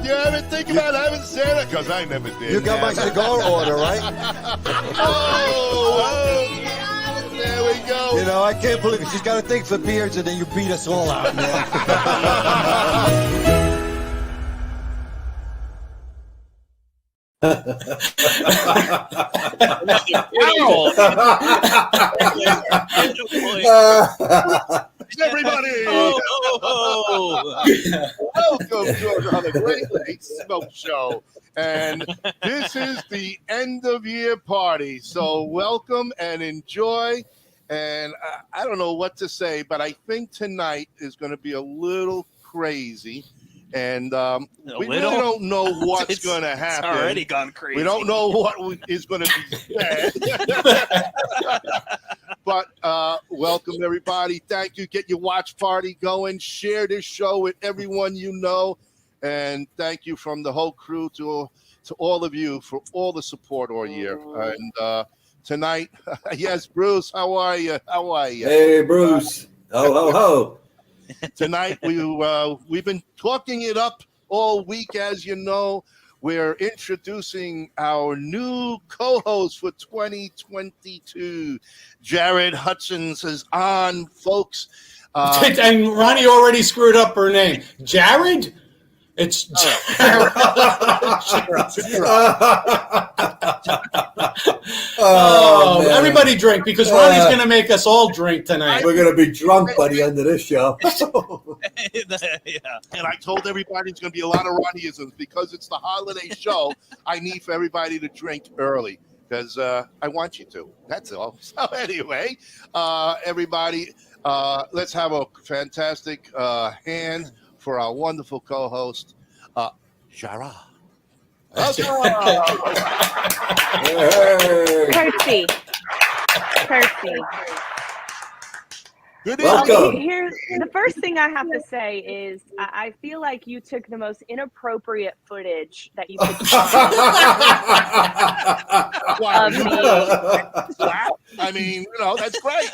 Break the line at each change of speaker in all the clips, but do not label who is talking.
you ever think about having Santa? Because I never did.
You got my cigar order, right?
Oh, there we go.
You know, I can't believe it. She's got a thing for beards, and then you beat us all out, man.
Everybody, welcome to another Great Late Smoke Show. And this is the end of year party. So welcome and enjoy. And I don't know what to say, but I think tonight is going to be a little crazy. And we really don't know what's going to happen.
It's already gone crazy.
We don't know what is going to be said. But welcome, everybody. Thank you. Get your watch party going. Share this show with everyone you know. And thank you from the whole crew to all of you for all the support all year. And tonight, yes, Bruce, how are you? How are you?
Hey, Bruce. Ho, ho, ho.
Tonight, we've been talking it up all week, as you know. We're introducing our new co-host for 2022. Jerah Hutchins is on, folks.
And Ronnie already screwed up her name. Jared? It's Jerah. Everybody drink, because Ronnie's going to make us all drink tonight.
We're going to be drunk by the end of this show.
Yeah.
And I told everybody it's going to be a lot of Ronnieisms because it's the holiday show. I need for everybody to drink early because I want you to. That's all. So anyway, everybody, let's have a fantastic hand for our wonderful co-host, Jerah.
Percy.
Good
Welcome.
Here's the first thing I have to say is I feel like you took the most inappropriate footage that you could of me.
I mean, that's great.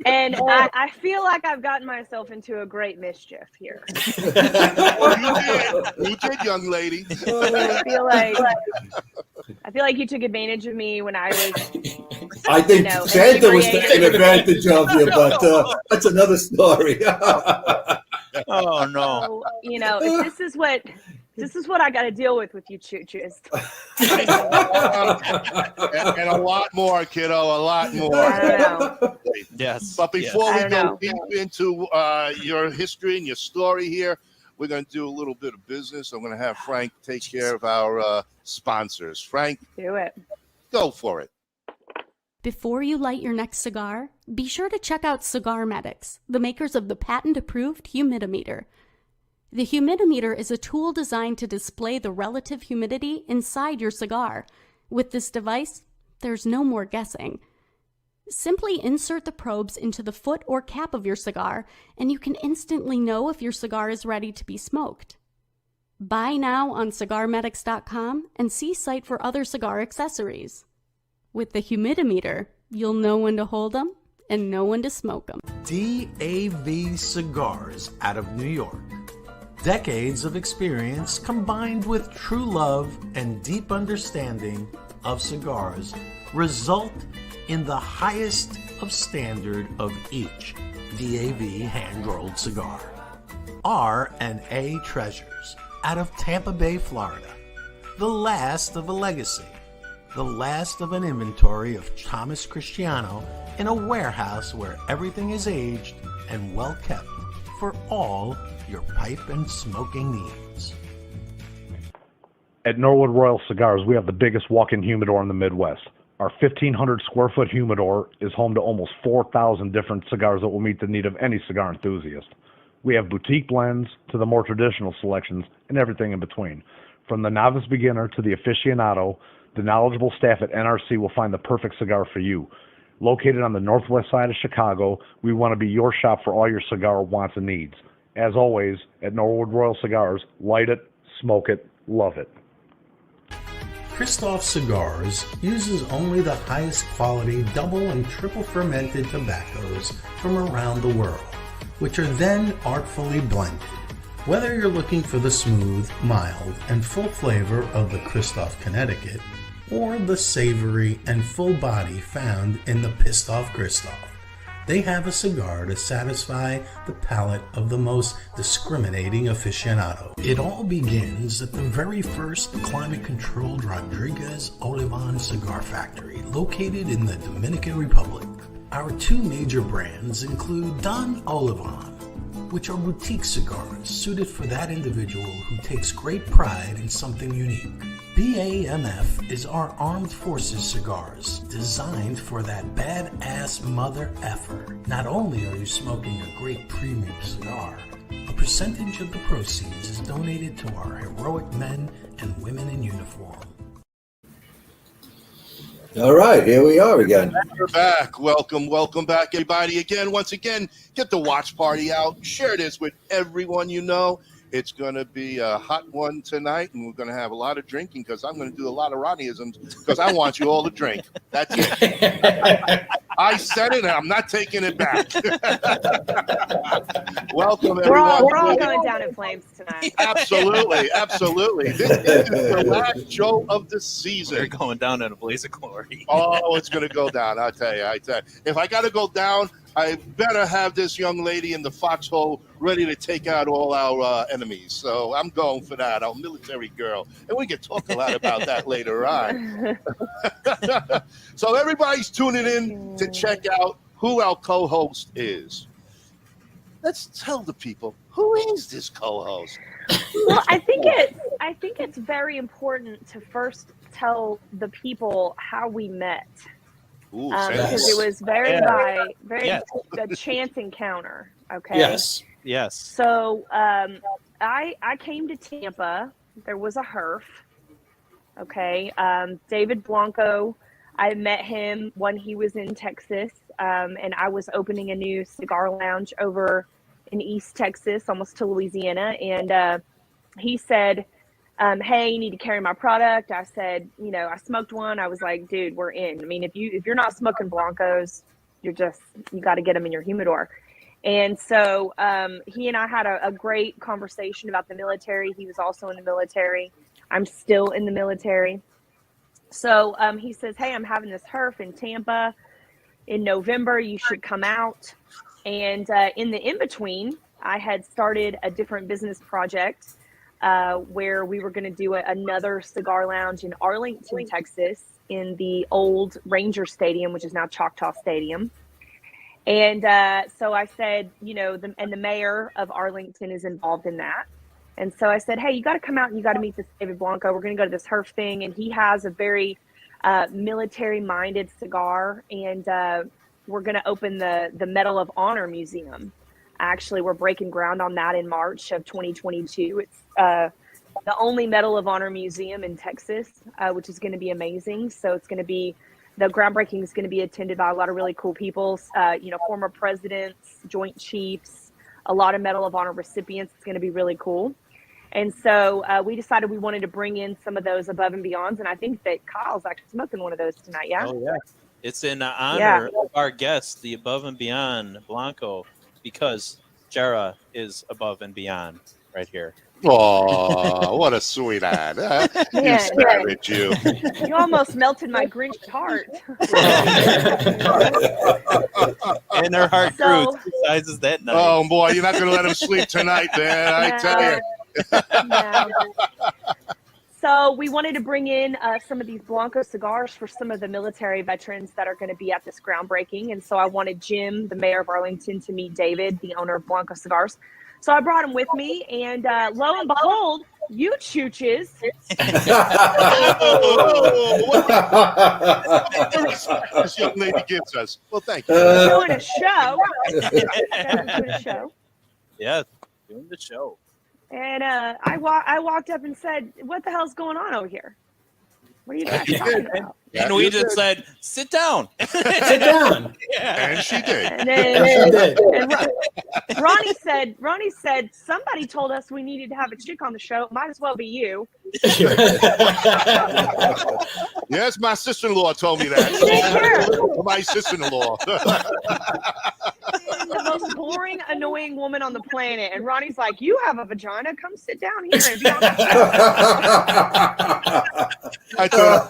And I feel like I've gotten myself into a great mischief here.
You did, young lady.
I feel like you took advantage of me when I was.
I think Santa was taking advantage of you, but that's another story.
Oh no!
So, if this is what I got to deal with you chooches.
and a lot more, kiddo, a lot more.
I don't know.
Yes.
But before we go
know.
deep into your history and your story here, we're going to do a little bit of business. I'm going to have Frank take care of our sponsors. Frank,
Do it.
go for it.
Before you light your next cigar, be sure to check out Cigar Medics, the makers of the patent-approved humidimeter. The humidimeter is a tool designed to display the relative humidity inside your cigar. With this device, there's no more guessing. Simply insert the probes into the foot or cap of your cigar, and you can instantly know if your cigar is ready to be smoked. Buy now on cigarmedics.com and see site for other cigar accessories. With the humidimeter, you'll know when to hold them and know when to smoke them.
DAV Cigars out of New York. Decades of experience combined with true love and deep understanding of cigars result in the highest of standard of each DAV hand-rolled cigar. RnA Treasures out of Tampa Bay, Florida. The last of a legacy. The last of an inventory of Thomas Cristiano in a warehouse where everything is aged and well kept for all your pipe and smoking needs.
At Norwood Royal Cigars, we have the biggest walk-in humidor in the Midwest. Our 1,500 square foot humidor is home to almost 4,000 different cigars that will meet the need of any cigar enthusiast. We have boutique blends to the more traditional selections and everything in between. From the novice beginner to the aficionado, the knowledgeable staff at NRC will find the perfect cigar for you. Located on the northwest side of Chicago, we want to be your shop for all your cigar wants and needs. As always, at Norwood Royal Cigars, light it, smoke it, love it.
Kristoff Cigars uses only the highest quality double and triple fermented tobaccos from around the world, which are then artfully blended. Whether you're looking for the smooth, mild, and full flavor of the Kristoff Connecticut, or the savory and full body found in the Pissed Off Kristoff, they have a cigar to satisfy the palate of the most discriminating aficionado. It all begins at the very first climate-controlled Rodriguez Olivan cigar factory located in the Dominican Republic. Our two major brands include Don Olivan, which are boutique cigars suited for that individual who takes great pride in something unique. BAMF is our armed forces cigars, designed for that badass mother effer. Not only are you smoking a great premium cigar, a percentage of the proceeds is donated to our heroic men and women in uniform.
All right, here we are again.
We're back. Welcome back, everybody. Once again, get the watch party out. Share this with everyone you know. It's going to be a hot one tonight, and we're going to have a lot of drinking because I'm going to do a lot of Ronnieisms because I want you all to drink. That's it. I said it, and I'm not taking it back. Welcome, everyone.
We're all going down in flames tonight.
Absolutely. This is the last show of the season.
We're going down in a blaze of glory.
Oh, it's going to go down. I tell you. If I got to go down, I better have this young lady in the foxhole ready to take out all our enemies. So I'm going for that. Our military girl. And we can talk a lot about that later on. So everybody's tuning in to check out who our co-host is. Let's tell the people, who is this co-host?
Well, I think it's very important to first tell the people how we met.
Ooh,
because it was a chance encounter. Okay.
Yes.
So I came to Tampa. There was a herf. Okay. David Blanco. I met him when he was in Texas, and I was opening a new cigar lounge over in East Texas, almost to Louisiana, and he said, hey, you need to carry my product. I said, I smoked one. I was like, dude, we're in. I mean, if you're not smoking Blancos, you got to get them in your humidor. And so he and I had a great conversation about the military. He was also in the military. I'm still in the military. So he says, hey, I'm having this herf in Tampa in November. You should come out. And in the in-between, I had started a different business project where we were going to do another cigar lounge in Arlington, Texas, in the old Ranger Stadium, which is now Choctaw Stadium. And so I said, and the mayor of Arlington is involved in that. And so I said, hey, you got to come out and you got to meet this David Blanco. We're going to go to this herf thing. And he has a very military-minded cigar. And we're going to open the Medal of Honor Museum. Actually, we're breaking ground on that in March of 2022. It's the only Medal of Honor museum in Texas, which is going to be amazing. So it's going to be, the groundbreaking is going to be attended by a lot of really cool people, former presidents, Joint Chiefs, a lot of Medal of Honor recipients. It's going to be really cool. And so we decided we wanted to bring in some of those above and beyonds. And I think that Kyle's actually smoking one of those tonight. Yeah.
Oh, yeah. It's in honor of our guest, the Above and Beyond Blanco, because Jerah is above and beyond right here.
Oh, what a sweetheart. You savage, you.
You almost melted my Grinch heart.
And her heart grew 2 sizes that night.
Oh, boy, you're not going to let him sleep tonight, man. I tell you.
No. So we wanted to bring in some of these Blanco cigars for some of the military veterans that are going to be at this groundbreaking. And so I wanted Jim, the mayor of Arlington, to meet David, the owner of Blanco Cigars. So I brought him with me, and lo and behold, you chooches.
This young lady gives us. Well, thank you.
Doing a show. Doing a show.
Yes, doing the show.
And I walked up and said, what the hell's going on over here? What are you guys talking about?
And we just said, sit down.
Sit down.
Yeah.
And she did.
And then Ronnie said, somebody told us we needed to have a chick on the show. Might as well be you.
Yes, my sister-in-law told me that. My sister-in-law.
The most boring, annoying woman on the planet. And Ronnie's like, you have a vagina? Come sit down here and be on the
I thought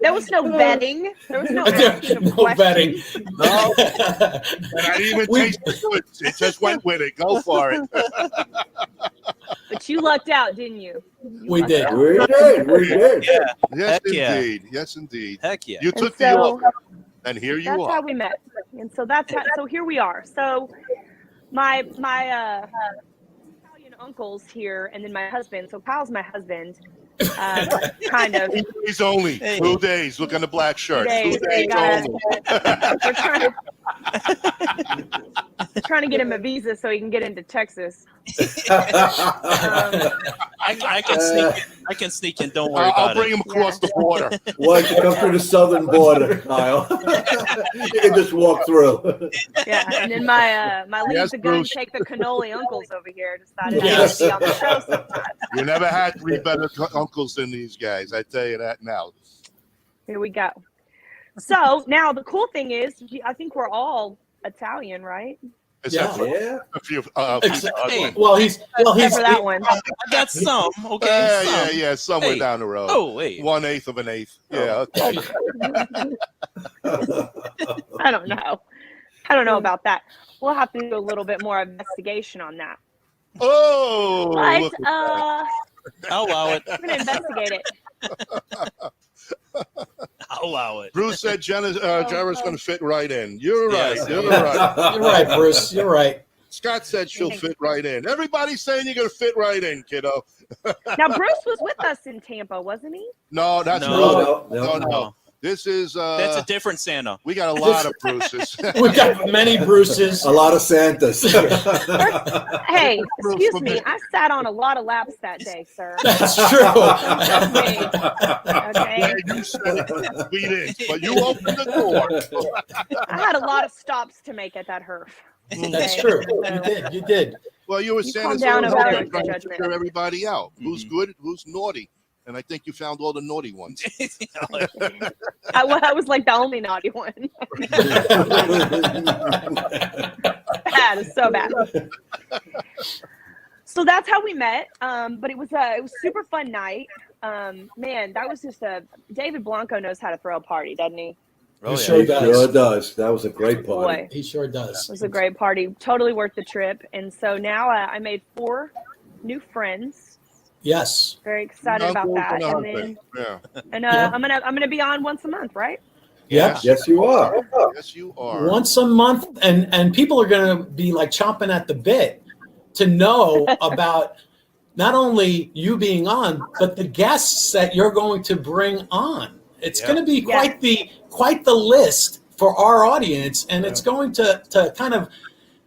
there was no vetting. There was no
vetting.
no. And I didn't even taste the goods. It just went with it. Go for it.
But you lucked out, didn't you?
We did.
We did.
Yeah.
Yes,
Heck yeah.
indeed. Yes, indeed.
Heck yeah.
You took
And
the
so-
offer, and here you
That's
are.
how we met. And so so here we are. So my Italian uncles here, and then my husband. So Kyle's my husband. Kind of.
2 days only. 2 days. Look on the black shirt. 2 days only.
We're trying to get him a visa so he can get into Texas.
I can sneak in. Don't worry
I'll
about
bring
it.
him across the border.
Why don't you come through the southern border, Kyle? You can just walk through.
Yeah, and then my leave
Yes,
the gun,
Bruce.
take the cannoli uncles over here decided
Yes.
to be on the show sometime.
You never had 3 better uncles than these guys. I tell you that now.
Here we go. So now the cool thing is, I think we're all Italian, right?
Except for
Yeah.
a few.
Hey,
Well, he's
Except for that one.
I got some. Okay. some.
yeah, somewhere
Hey.
down the road.
Oh wait.
1/8 of an eighth. Yeah. Okay.
I don't know. I don't know about that. We'll have to do a little bit more investigation on that.
Oh.
But
look at
I'll allow it.
we're gonna investigate it.
I'll allow it.
Bruce said Jerah's going to fit right in. You're right.
Yes.
You're right.
You're right, Bruce. You're right.
Scott said she'll fit right in. Everybody's saying you're going to fit right in, kiddo.
Now Bruce was with us in Tampa, wasn't he?
No, that's
No.
Bruce. No. This is
That's a different Santa.
we got a lot of Bruces.
We've got many Bruces.
A lot of Santas.
Hey, excuse me. I sat on a lot of laps that day, sir.
That's true.
Just me. Okay.
Yeah, you said it. We didn't, but you opened the door.
I had a lot of stops to make at that HERF.
That's
Okay.
true.
So-
You did. You did.
Well, you were
You
saying
calm
this
down
earlier,
over there
trying
with the
to
judgment.
figure everybody out. Who's good, who's naughty. And I think you found all the naughty ones.
I was like the only naughty one. Bad, it's so bad. So that's how we met. But it was a super fun night. Man, that was just David Blanco knows how to throw a party, doesn't he?
Oh,
He
yeah.
sure
He
does.
sure does. That was a great party.
Boy,
He sure
it
does.
was a great party. Totally worth the trip. And so now I made 4 new friends.
Yes.
Very excited about that. And then
Yeah.
I'm gonna be on once a month, right?
Yep.
Yes, you are.
Yes, you are.
Once a month, and people are going to be like chomping at the bit to know about not only you being on, but the guests that you're going to bring on. It's going to be quite the list for our audience, and it's going to kind of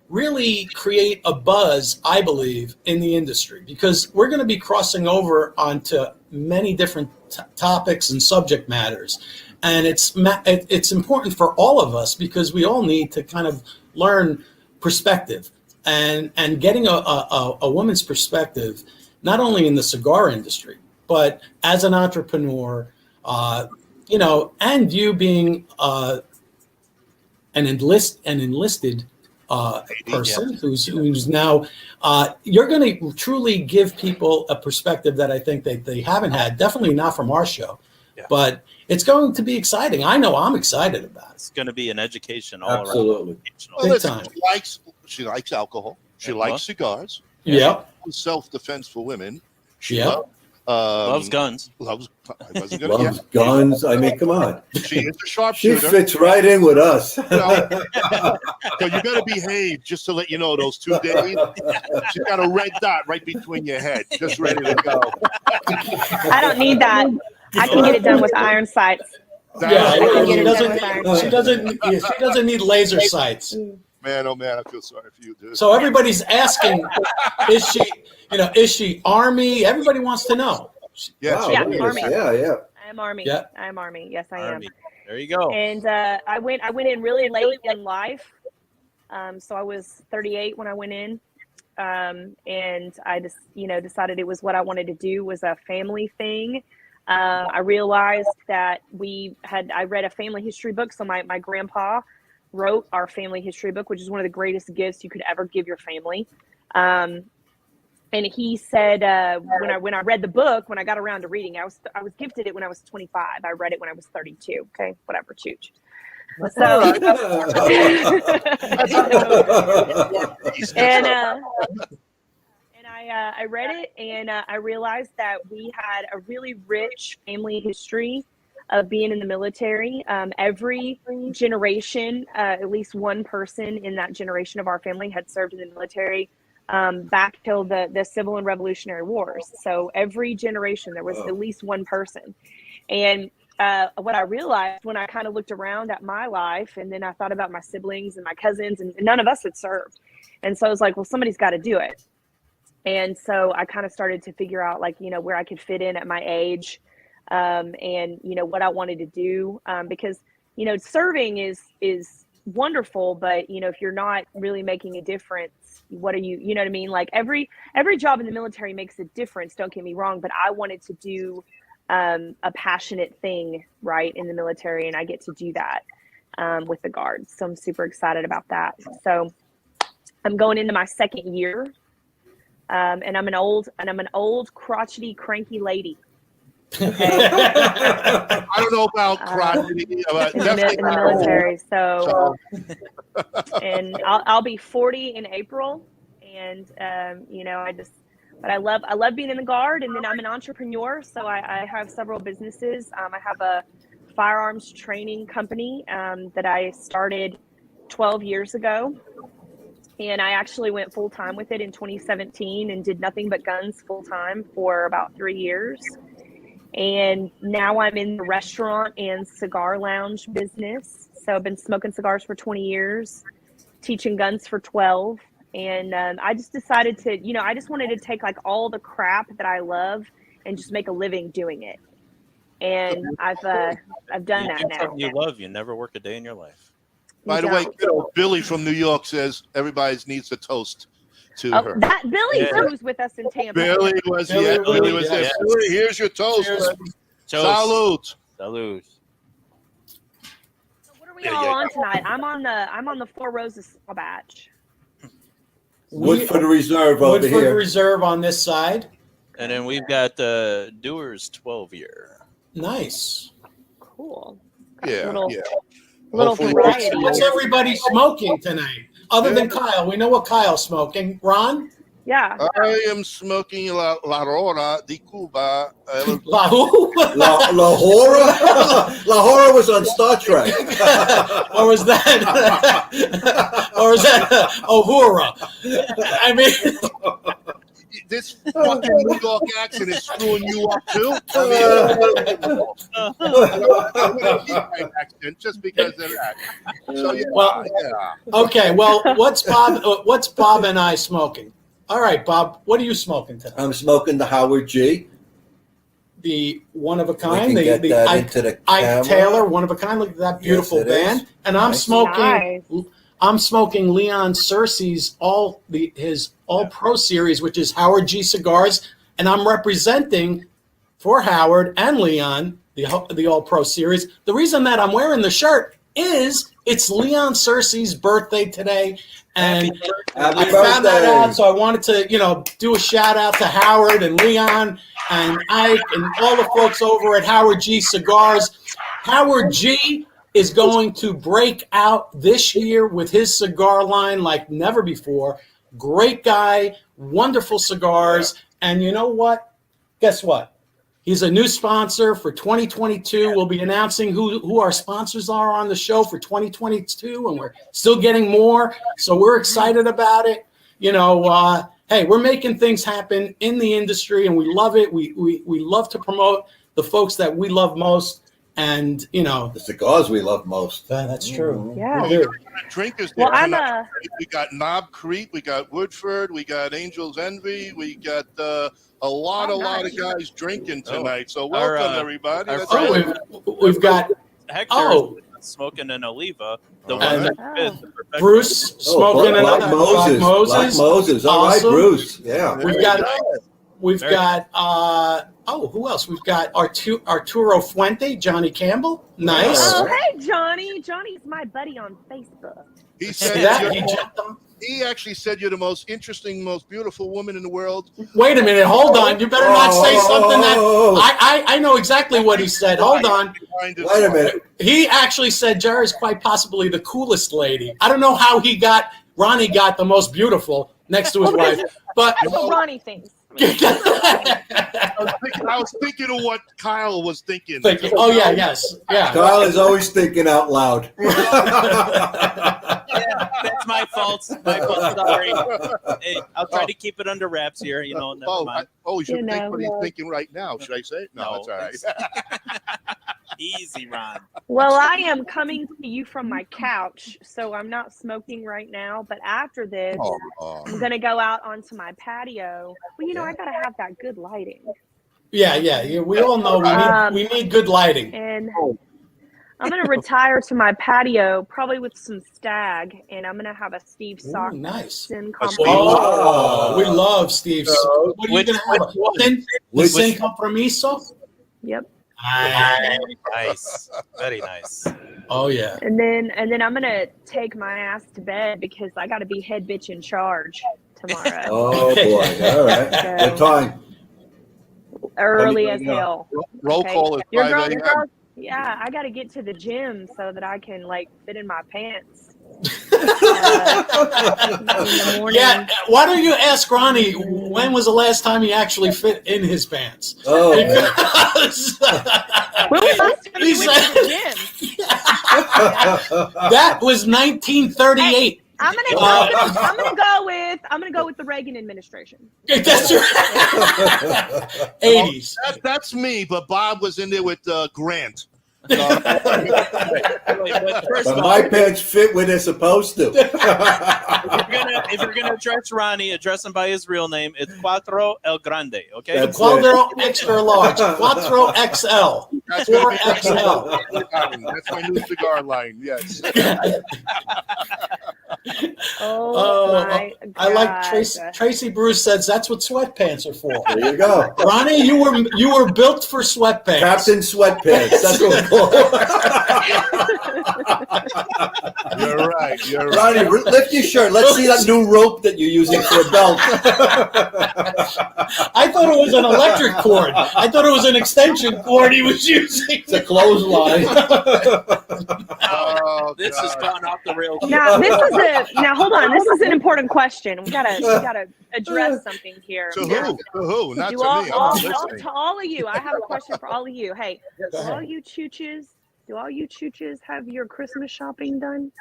really create a buzz, I believe, in the industry, because we're going to be crossing over onto many different topics and subject matters. And it's important for all of us because we all need to kind of learn perspective and getting a woman's perspective, not only in the cigar industry, but as an entrepreneur, and you being an enlisted person who's now you're going to truly give people a perspective that I think they haven't had, definitely not from our show, but it's going to be exciting. I know I'm excited about it.
It's going to be an education all
Absolutely.
around.
Well,
Big
listen,
time.
she likes alcohol. She likes cigars.
Yep.
Self-defense for women. She
Yep.
Loves guns.
Loves. I wasn't gonna,
Loves guns. I mean, come on.
She is a
She
sharpshooter.
fits right in with us.
So you got to behave. Just to let you know, those 2 days, she's got a red dot right between your head, just ready to go.
I don't need that. I can get it done with iron sights.
Yeah,
get it done with
she doesn't need laser sights.
Man, oh man, I feel sorry for you, dude.
So everybody's asking, is she Army? Everybody wants to know.
Yeah,
Wow,
Yeah,
look at
Army.
this. Yeah.
I am Army.
Yeah.
I am Army. Yes, I am.
Army. There you go.
And I went in really late in life. So I was 38 when I went in. And I just, decided it was what I wanted to do, was a family thing. I realized that I read a family history book. So my grandpa wrote our family history book, which is one of the greatest gifts you could ever give your family. And he said, when I read the book, when I got around to reading, I was gifted it when I was 25. I read it when I was 32. Okay, whatever, chooch. So, and I read it, and I realized that we had a really rich family history of being in the military. Every generation, at least one person in that generation of our family had served in the military back till the Civil and Revolutionary Wars. So every generation there was at least one person. And what I realized when I kind of looked around at my life, and then I thought about my siblings and my cousins, and none of us had served. And so I was like, well, somebody's got to do it. And so I kind of started to figure out, like, where I could fit in at my age, and, what I wanted to do, because, serving is wonderful, but, if you're not really making a difference, what are you know what I mean? Like every job in the military makes a difference. Don't get me wrong, but I wanted to do a passionate thing right in the military, and I get to do that with the Guards. So I'm super excited about that. So I'm going into my second year, and I'm an old crotchety, cranky lady. Okay.
I don't know about crotchety, but
in the military. So and I'll be 40 in April, and but I love being in the Guard, and then I'm an entrepreneur, so I have several businesses. I have a firearms training company that I started 12 years ago, and I actually went full time with it in 2017 and did nothing but guns full time for about 3 years. And now I'm in the restaurant and cigar lounge business. So I've been smoking cigars for 20 years, teaching guns for 12. And I just decided to, I just wanted to take like all the crap that I love and just make a living doing it. And I've done that now.
Something you love, you never work a day in your life.
By the way, Billy from New York says everybody needs a toast to her.
That Billy who's with us in Tampa.
Billy was there.
Yes.
Here's your toast. Salute.
Salute.
So what are we all on tonight? I'm on the Four Roses small batch.
Woodford Reserve over
Woodford
here.
Reserve on this side.
And then we've got Dewar's 12-year.
Nice.
Cool.
Yeah.
Little variety.
What's everybody smoking tonight? Other than Kyle, we know what Kyle's smoking. Ron?
Yeah.
I am smoking La Hora de Cuba.
La who?
La Hora? La Hora was on Star Trek.
Or was that? Uhura? I mean,
this fucking New York accent is screwing you up too. I'm gonna keep my accent just because of that. So
okay. Well, what's Bob and I smoking? All right, Bob. What are you smoking today?
I'm smoking the Howard G.
The one of a kind,
We can
the
get that
Ike,
into the
Ike
camera.
Taylor, one of a kind. Look at that beautiful
Yes, it
band.
is.
And I'm
Nice.
smoking. I'm smoking Leon Searcy's his All Pro series, which is Howard G Cigars, and I'm representing for Howard and Leon the All Pro series. The reason that I'm wearing the shirt is it's Leon Searcy's birthday today, and I found that out, so I wanted to do a shout out to Howard and Leon and Ike and all the folks over at Howard G Cigars. Howard G is going to break out this year with his cigar line like never before. Great guy, wonderful cigars. And you know what? Guess what? He's a new sponsor for 2022. We'll be announcing who our sponsors are on the show for 2022, and we're still getting more. So we're excited about it. Hey, we're making things happen in the industry, and we love it. We love to promote the folks that we love most. And the
cigars we love most.
That's true.
Yeah.
Drinkers.
Well,
we got Knob Creek, we got Woodford, we got Angel's Envy, we got a lot of guys drinking tonight. So welcome everybody.
We've got
Hector smoking an Oliva. The one
Bruce smoking
Black Moses.
Black Moses.
Black Moses. All right,
Awesome.
Bruce. Yeah.
We've got who else? We've got Arturo Fuente, Johnny Campbell. Nice.
Oh, hey, Johnny. Johnny's my buddy on Facebook.
He said he actually said you're the most interesting, most beautiful woman in the world.
Wait a minute, hold on. You better not say something that I know exactly what he said. Hold on.
Wait a minute.
He actually said Jerah is quite possibly the coolest lady. I don't know how Ronnie got the most beautiful next to his wife, but
that's what Ronnie thinks.
I was thinking of what Kyle was thinking.
Oh yeah, yes, yeah.
Kyle is always thinking out loud.
Yeah, that's my fault. Sorry. Hey, I'll try to keep it under wraps here. Never mind.
You should think what he's thinking right now. Should I say it? No, that's all right.
Easy, Ron.
Well, I am coming to you from my couch, so I'm not smoking right now. But after this, I'm going to go out onto my patio. Well, I got to have that good lighting.
Yeah. We all know we need good lighting.
And I'm going to retire to my patio, probably with some stag, and I'm going to have a Steve Sock.
Nice.
Sin
Oh, we love Steve. What are you going to have? Sin compromiso?
Yep.
Nice. Very nice.
Oh yeah.
And then I'm gonna take my ass to bed because I gotta be head bitch in charge tomorrow.
Oh boy. All right. What time?
Early as hell.
Roll call at 5 a.m.
Yeah, I gotta get to the gym so that I can fit in my pants. In the morning.
Yeah, why don't you ask Ronnie when was the last time he actually fit in his pants?
Oh,
when was the last time you went to the gym?
That was 1938.
I'm gonna go with the Reagan administration.
That's right. 80s.
That's me, but Bob was in there with Grant.
But my pants fit where they're supposed to.
If you're gonna address Ronnie, address him by his real name. It's Cuatro El Grande. Okay.
That's
Cuatro extra large. Cuatro XL. 4XL.
That's my new cigar line. Yes.
My
I like Tracy Bruce says that's what sweatpants are for.
There you go.
Ronnie, you were built for sweatpants.
Captain Sweatpants. That's what we're called.
You're right.
Ronnie, lift your shirt. Let's see that new rope that you're using for a belt.
I thought it was an electric cord. I thought it was an extension cord he was using.
It's a clothesline.
This has gone off the rails.
Now hold on. This is an important question. We gotta address something here.
To who? Not to me.
To all of you. I have a question for all of you. Hey, do all you chooches have your Christmas shopping done?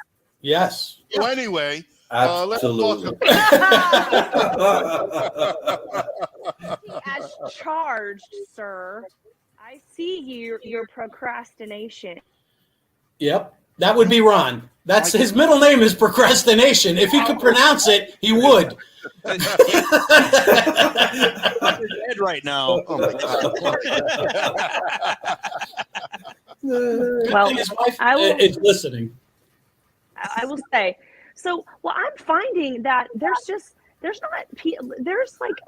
Yes.
So anyway,
absolutely.
Let's talk as charged, sir. I see your procrastination.
Yep. That would be Ron. That's his middle name is procrastination. If he could pronounce it, he would.
Dead right now.
Oh my God.
Well,
his wife is listening.
I will say. So, I'm finding that there's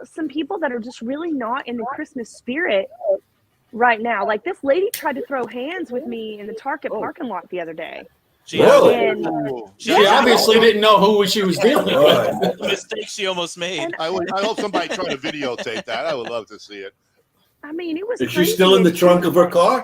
some people that are just really not in the Christmas spirit right now. Like this lady tried to throw hands with me in the Target parking lot the other day.
She
obviously didn't know who she was dealing with.
The mistake she almost made.
I hope somebody tried to videotape that. I would love to see it.
I mean, it was.
Is she still in the trunk of her car?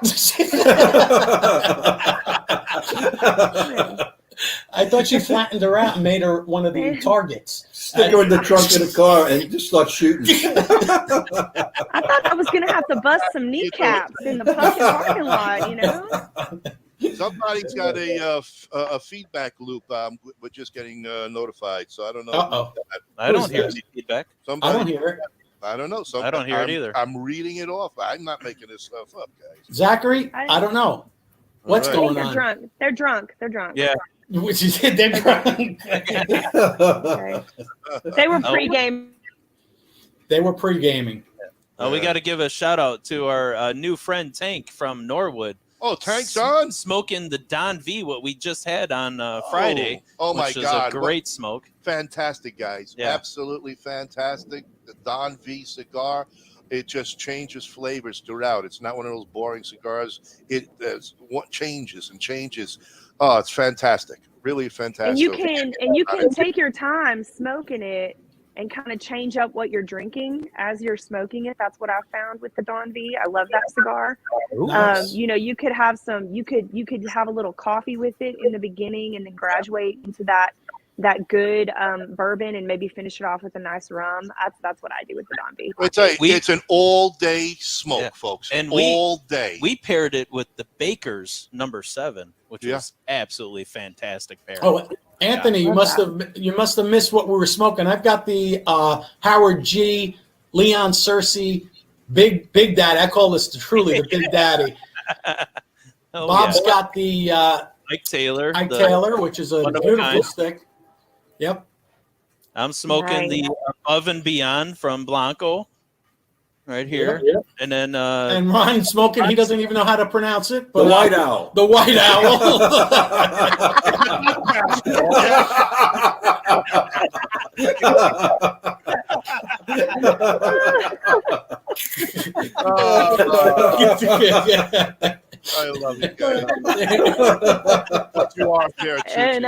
I thought she flattened her out and made her one of the targets.
Stick her in the trunk of the car and just start shooting.
I thought I was going to have to bust some kneecaps in the parking lot,
Somebody's got a feedback loop. We're just getting notified, so I don't know.
I don't hear any feedback.
I don't hear it.
I don't know.
I don't hear it either.
I'm reading it off. I'm not making this stuff up, guys.
Zachary, I don't know. What's going on?
They're drunk.
Yeah.
Which is they're drunk.
Okay. They were pre-game.
They were pre-gaming.
We got to give a shout out to our new friend Tank from Norwood.
Oh, Tank's on?
Smoking the Don V, what we just had on Friday.
Oh my
which
God.
is a great smoke.
Fantastic, guys.
Yeah.
Absolutely fantastic. The Don V cigar, it just changes flavors throughout. It's not one of those boring cigars. It what changes and changes. Oh, it's fantastic. Really fantastic.
And you can take your time smoking it and kind of change up what you're drinking as you're smoking it. That's what I found with the Don V. I love that cigar.
Nice.
You know, you could have you could have a little coffee with it in the beginning and then graduate into that good bourbon and maybe finish it off with a nice rum. That's what I do with the Don V.
It's an all-day smoke, folks.
And
all day.
We paired it with the Baker's number 7, which was absolutely fantastic pairing.
Oh, Anthony, you must have missed what we were smoking. I've got the Howard G, Leon Cersei, Big Daddy. I call this truly the Big Daddy. Bob's got the
Ike Taylor,
which is a beautiful stick. Yep.
I'm smoking the Above and Beyond from Blanco right here.
Yep.
And then
and Ryan's smoking, he doesn't even know how to pronounce it. But,
The White Owl.
The White Owl.
I love it, guys. You are there,
and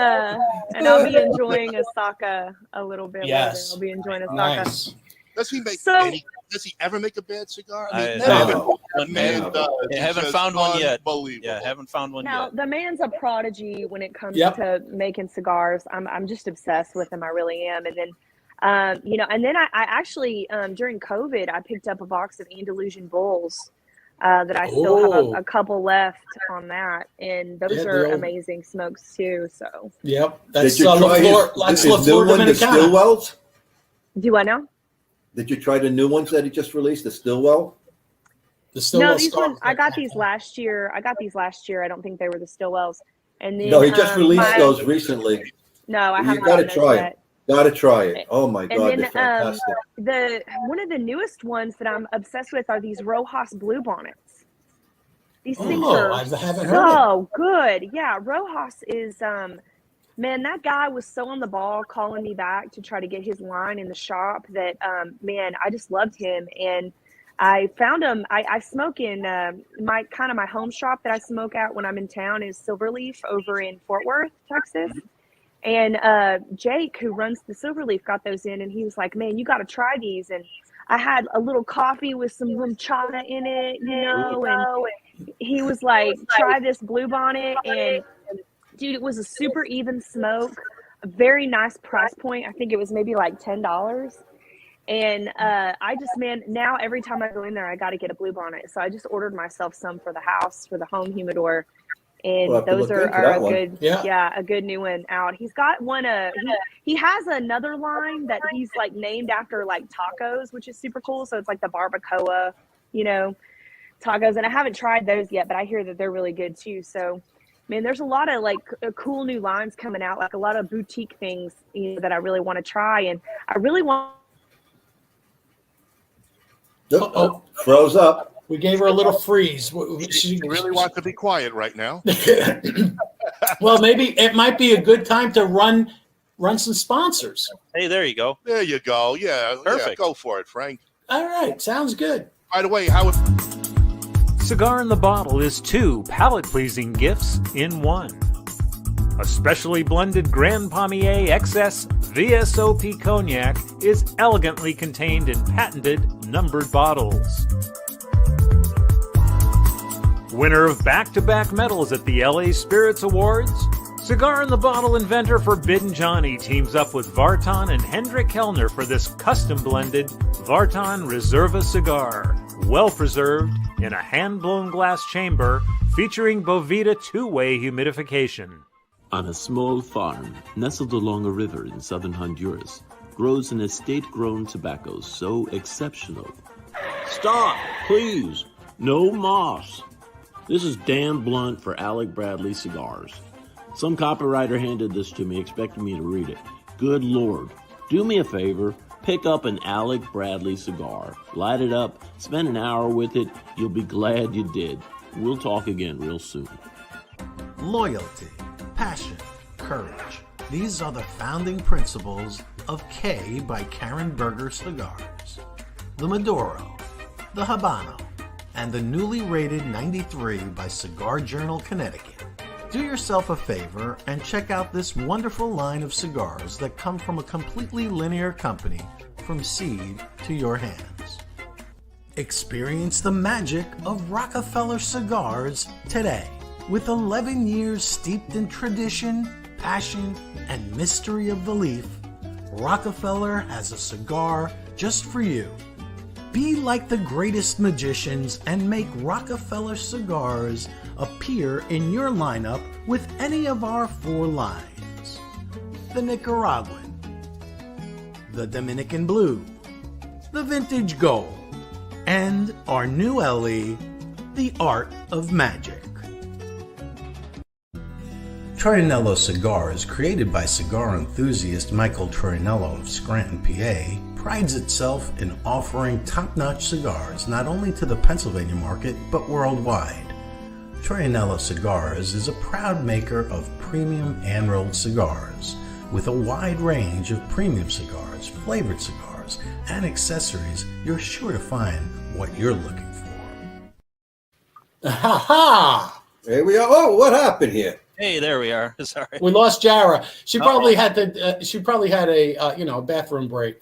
I'll be enjoying a Saka a little bit
Yes.
later. I'll be enjoying a Saka.
Nice.
Does he make does he ever make a bad cigar? I
haven't found one yet.
Unbelievable.
Yeah, haven't found one
Now,
yet.
the man's a prodigy when it comes
Yep.
to making cigars. I'm just obsessed with him. I really am. And then, you know, and then I actually, during COVID, I picked up a box of Andalusian Bulls that I still have a couple left on that. And those are amazing smokes too. So.
Yep. That's
Did you try
his new
one, the Stillwells?
Do I know?
Did you try the new ones that he just released, the Stillwell?
No, these ones I got these last year. I don't think they were the Stillwells. And then
No, he just released those recently.
No, I haven't.
You gotta
gotten
try
those
it.
yet.
Gotta try it. Oh my
And
God,
then
they're fantastic.
one of the newest ones that I'm obsessed with are these Rojas blue bonnets. These things are
I haven't heard
so good. Yeah, Rojas is man, that guy was so on the ball calling me back to try to get his line in the shop that man, I just loved him. And I found him. I smoke in my home shop that I smoke at when I'm in town is Silverleaf over in Fort Worth, Texas. And Jake, who runs the Silverleaf, got those in, and he was like, "Man, you got to try these." And I had a little coffee with some chana in it, you know. And he was like, "Try this blue bonnet," and dude, it was a super even smoke, a very nice price point. I think it was maybe like $10. And I just, man, now every time I go in there, I got to get a blue bonnet. So I just ordered myself some for the house, for the home humidor. And
We'll have to
those
look
are
into that
a
one.
good, a good new one out. He's got one, he has another line that he's like named after like tacos, which is super cool. So it's like the barbacoa, you know, tacos. And I haven't tried those yet, but I hear that they're really good too. So, man, there's a lot of like cool new lines coming out, like a lot of boutique things, you know, that I really want to try. And I really want.
Froze up.
We gave her a little freeze.
She really wants to be quiet right now.
Well, maybe it might be a good time to run some sponsors.
Hey, there you go.
There you go. Yeah,
Perfect.
Go for it, Frank.
All right, sounds good.
By the way, how?
Cigar in the Bottle is 2 palate-pleasing gifts in 1. A specially blended Grand Palmier XS VSOP cognac is elegantly contained in patented numbered bottles. Winner of back-to-back medals at the LA Spirits Awards, Cigar in the Bottle inventor Forbidden Johnny teams up with Vartan and Hendrik Kellner for this custom-blended Vartan Reserva cigar, well-preserved in a hand-blown glass chamber featuring Bovita two-way humidification.
On a small farm nestled along a river in southern Honduras, grows an estate-grown tobacco so exceptional. Stop, please! No moss! This is Dan Blunt for Alec Bradley Cigars. Some copywriter handed this to me expecting me to read it. Good Lord. Do me a favor, pick up an Alec Bradley cigar. Light it up, spend an hour with it, you'll be glad you did. We'll talk again real soon.
Loyalty, passion, courage. These are the founding principles of K by Karen Berger Cigars. The Maduro, the Habano, and the newly rated 93 by Cigar Journal Connecticut. Do yourself a favor and check out this wonderful line of cigars that come from a completely linear company from seed to your hands. Experience the magic of Rockefeller Cigars today. With 11 years steeped in tradition, passion, and mystery of the leaf, Rockefeller has a cigar just for you. Be like the greatest magicians and make Rockefeller Cigars appear in your lineup with any of our 4 lines. The Nicaraguan, the Dominican Blue, the Vintage Gold, and our new LE, the Art of Magic. Troianiello Cigars, created by cigar enthusiast Michael Troianiello of Scranton, PA, prides itself in offering top-notch cigars not only to the Pennsylvania market, but worldwide. Troianiello Cigars is a proud maker of premium hand-rolled cigars, with a wide range of premium cigars, flavored cigars, and accessories. You're sure to find what you're looking for.
Ha ha!
Here we are. Oh, what happened here?
Hey, there we are. Sorry.
We lost Jerah. She probably had to. She probably had a a bathroom break.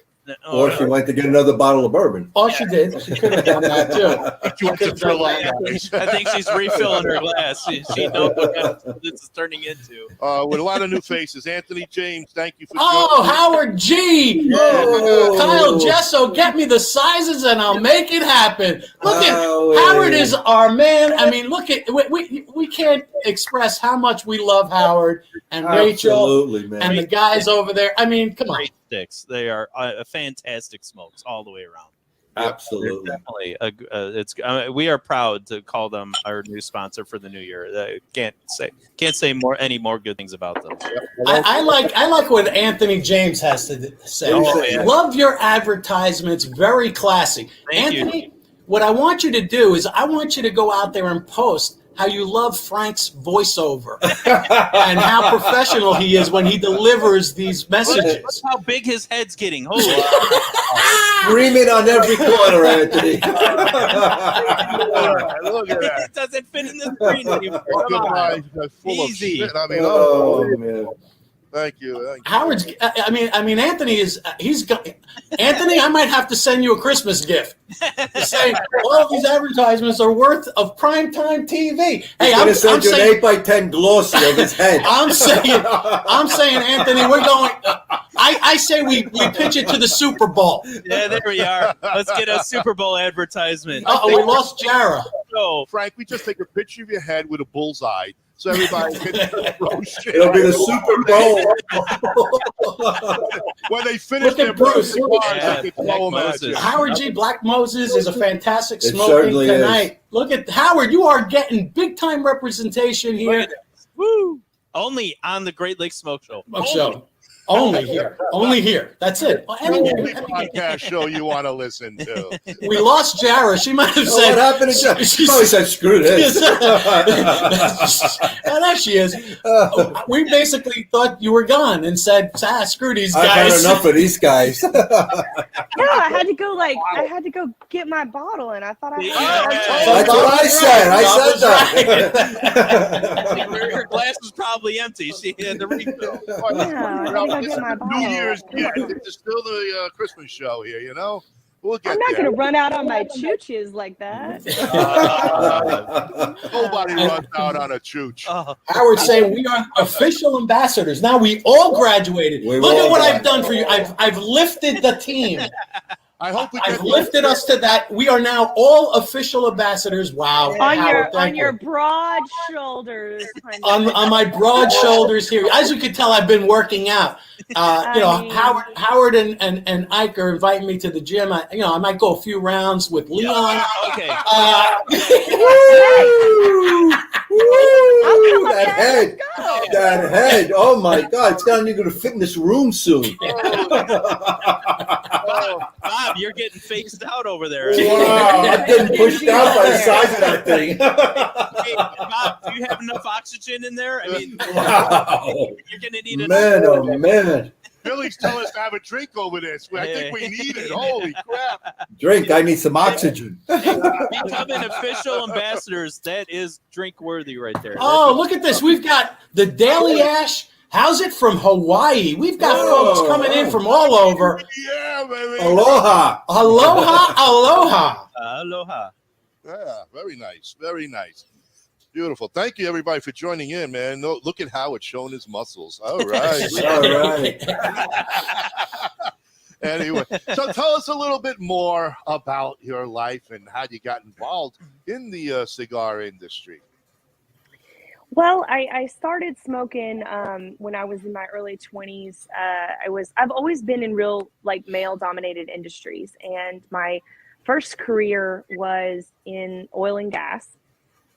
Or she went to get another bottle of bourbon.
Oh, she did. She could have done that too.
She went to throw that.
I think she's refilling her glass. She knows what this is turning into.
With a lot of new faces. Anthony James, thank you for
Oh, Howard G.
Yeah.
Oh, Kyle Jesso, get me the sizes and I'll make it happen. Look at Howard is our man. I mean, look at we can't express how much we love Howard and Rachel
man.
and the guys over there. I mean, come on.
Great sticks. They are fantastic smokes all the way around.
Absolutely.
Definitely. We are proud to call them our new sponsor for the new year. Can't say any more good things about them.
I like what Anthony James has to say.
Oh, yeah.
Love your advertisements. Very classy.
Thank
Anthony,
you.
what I want you to do is I want you to go out there and post how you love Frank's voiceover and how professional he is when he delivers these messages.
Look how big his head's getting. Holy
Screaming on every corner, Anthony.
Look at that.
It doesn't fit in the screen anymore. Come on.
Full
Easy.
Of shit. I mean,
man.
Thank you.
Howard's. I mean, Anthony is. Anthony, I might have to send you a Christmas gift. To say all of these advertisements are worth of primetime TV. Hey, I'm
send you
saying,
an 8x10 glossy of his head.
I'm saying, Anthony, we're going. I say we pitch it to the Super Bowl.
Yeah, there we are. Let's get a Super Bowl advertisement.
We lost Jerah.
So, Frank, we just take a picture of your head with a bullseye. So everybody can shit.
It'll be the Super
Bowl. When they finish their
Bruce.
Howard
G. Black Moses is a fantastic smoking tonight. Look at Howard. You are getting big time representation here.
Woo! Only on the Great Lakes Smoke Show.
Only here. That's it.
Only podcast show you want to listen to.
We lost Jerah. She might have said.
What happened to Jerah? She probably said, "Screw this."
There she is. We basically thought you were gone and said, "Screw these guys."
I've had enough of these guys.
Yeah, I had to go get my bottle, and I thought I had.
That's what I said. I said that.
Her glass was probably empty. She had to refill.
New Year's gift. It's still the Christmas show here, you know? We'll get
I'm not
there.
going to run out on my chooches like that.
Nobody runs out on a chooch.
Howard's saying we are official ambassadors. Now we all graduated. Look at what I've done for you. I've lifted the team. I've lifted us to that. We are now all official ambassadors. Wow.
On your broad shoulders.
On my broad shoulders here. As you can tell, I've been working out. Howard and Ike are inviting me to the gym. I might go a few rounds with Leon.
Okay.
Woo! That head. that head. Oh my God, it's not even going to fit in this room soon.
Bob, you're getting phased out over there.
Wow, I'm getting pushed out by the size of that thing.
Hey, Bob, do you have enough oxygen in there? I mean,
Wow.
you're going to need
Man, oh man.
Billy's telling us to have a drink over this. I think we need it. Holy crap.
Drink, I need some oxygen.
Becoming official ambassadors, that is drink worthy right there.
Oh, look at this. We've got the Daily Ash. How's it from Hawaii? We've got folks coming in from all over.
Yeah, baby.
Aloha.
Aloha, aloha.
Aloha.
Yeah, very nice. Very nice. Beautiful. Thank you, everybody, for joining in, man. No, look at Howard showing his muscles. All right.
All right.
Anyway, so tell us a little bit more about your life and how you got involved in the cigar industry.
Well, I started smoking when I was in my early 20s. I've always been in real like male dominated industries, and my first career was in oil and gas.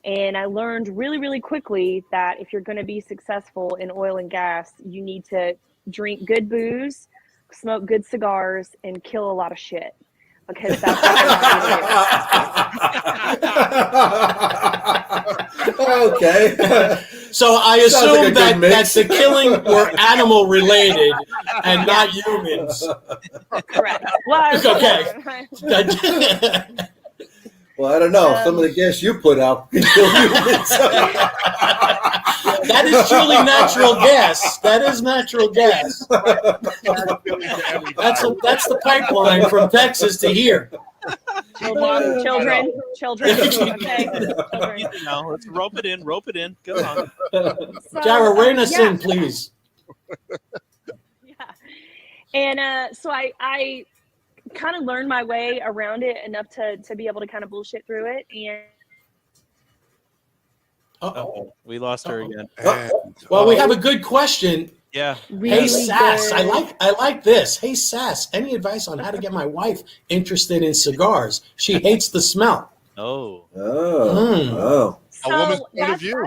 And I learned really, really quickly that if you're going to be successful in oil and gas, you need to drink good booze, smoke good cigars, and kill a lot of shit. Because that's what
Okay.
So I assume that the killing were animal related and not humans.
correct. Well,
Okay.
Well, I don't know. Some of the gas you put out can kill humans.
That is truly natural gas. That is natural gas. That's the pipeline from Texas to here.
Children. Okay. Children.
No, let's rope it in. Rope it in. Come on.
Jerah, rein us in, please.
Yeah. And so I kind of learned my way around it enough to be able to kind of bullshit through it. And
We lost her again.
Well, we have a good question.
Yeah.
Hey, Sass, I like this. Hey, Sass, any advice on how to get my wife interested in cigars? She hates the smell.
Oh.
Oh.
So
A woman's point of view.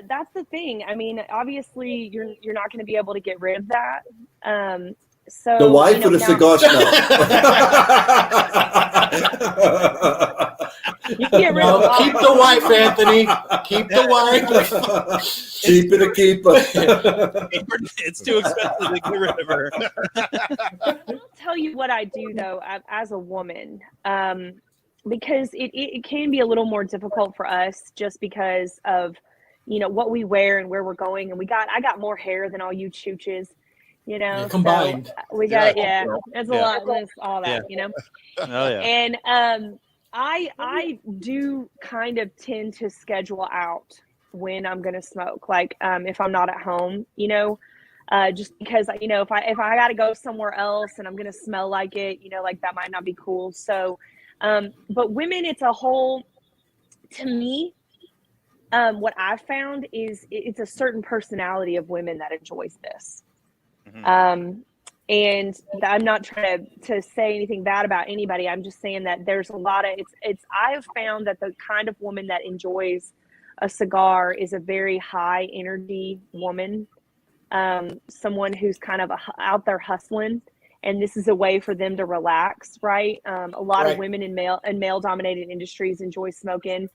That's the thing. I mean, obviously, you're not going to be able to get rid of that. So
The wife or the cigar smell?
You get rid of
Keep the wife, Anthony. Keep the wife.
Keep it a keeper.
It's too expensive to get rid of her.
I'll tell you what I do though, as a woman, because it can be a little more difficult for us just because of what we wear and where we're going, and I got more hair than all you chooches.
Combined.
So we got it's a lot. It's all that,
Oh yeah.
And I do kind of tend to schedule out when I'm gonna smoke, like if I'm not at home, just because if I got to go somewhere else and I'm gonna smell like it, like that might not be cool. So, but women, it's a whole. To me, what I've found is it's a certain personality of women that enjoys this. Mm-hmm. And I'm not trying to say anything bad about anybody. I'm just saying that there's a lot of I have found that the kind of woman that enjoys a cigar is a very high energy woman, someone who's kind of out there hustling, and this is a way for them to relax, right? A lot of women in male dominated industries enjoy smoking.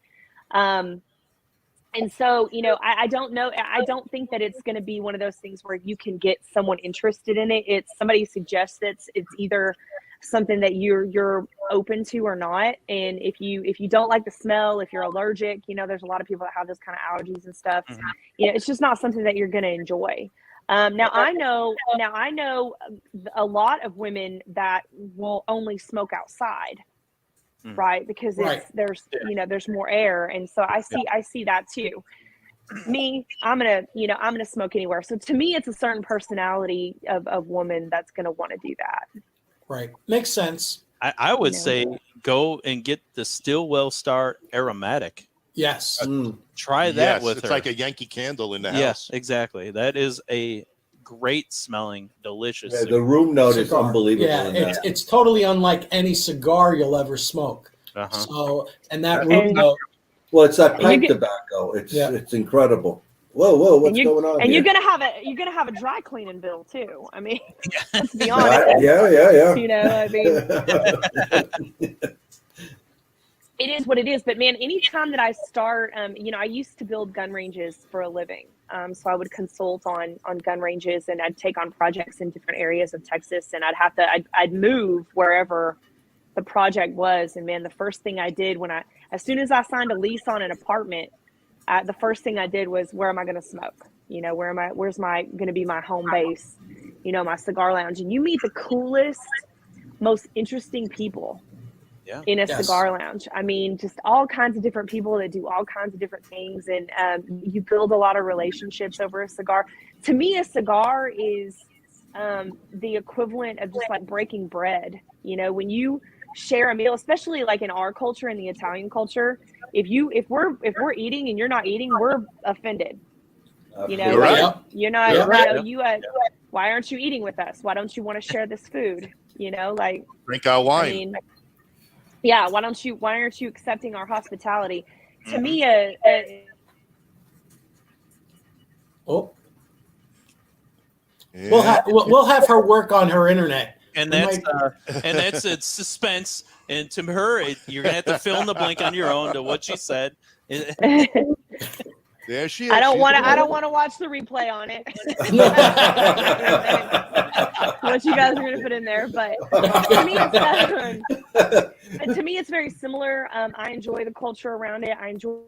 And so, I don't know. I don't think that it's going to be one of those things where you can get someone interested in it. It's somebody suggests that it's either something that you're open to or not. And if you don't like the smell, if you're allergic, there's a lot of people that have those kind of allergies and stuff. Mm-hmm. It's just not something that you're going to enjoy. Now I know a lot of women that will only smoke outside. Right, because there's more air, and so I see that too. Me, I'm gonna smoke anywhere. So to me, it's a certain personality of woman that's gonna want to do that.
Right, makes sense.
I would say go and get the Stillwell Star Aromatic.
Yes,
try that with her.
It's like a Yankee Candle in the house.
Yes, exactly. That is a great smelling, delicious cigar.
The room note is unbelievable.
Yeah, it's totally unlike any cigar you'll ever smoke. So, and that room note.
Well, it's that pipe tobacco. It's incredible. Whoa, what's going on?
And
here?
you're gonna have a dry cleaning bill too. I mean, let's be honest.
Yeah.
You know, I mean, it is what it is. But man, anytime that I start, you know, I used to build gun ranges for a living. So I would consult on gun ranges, and I'd take on projects in different areas of Texas, and I'd move wherever the project was. And man, the first thing I did as soon as I signed a lease on an apartment, the first thing I did was, where am I going to smoke? You know, where's going to be my home base? You know, my cigar lounge. And you meet the coolest, most interesting people in a cigar lounge. I mean, just all kinds of different people that do all kinds of different things. And you build a lot of relationships over a cigar. To me, a cigar is the equivalent of just like breaking bread. You know, when you share a meal, especially like in our culture, in the Italian culture, if we're eating and you're not eating, we're offended. You know, you're not. Why aren't you eating with us? Why don't you want to share this food? You know, like
drink our wine.
I mean, yeah. Why aren't you accepting our hospitality? To me,
we'll have her work on her internet.
And that's it's suspense. And to her, you're gonna have to fill in the blank on your own to what she said.
There she is.
I don't want to watch the replay on it. What you guys are gonna put in there, but to me, it's very similar. I enjoy the culture around it. I enjoy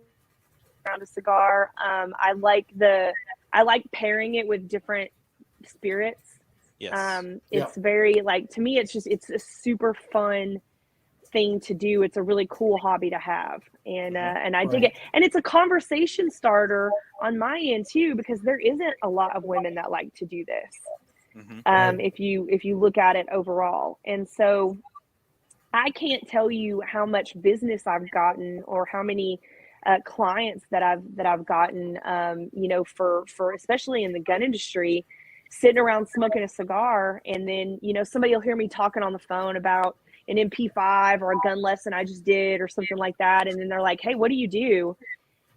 around a cigar. I like pairing it with different spirits.
Yes.
It's very to me, it's a super fun thing to do. It's a really cool hobby to have. And I dig it. And it's a conversation starter on my end too, because there isn't a lot of women that like to do this. If you look at it overall. And so I can't tell you how much business I've gotten or how many clients that I've gotten, you know, for especially in the gun industry, sitting around smoking a cigar, and then, you know, somebody will hear me talking on the phone about an MP5 or a gun lesson I just did or something like that. And then they're like, hey, what do you do?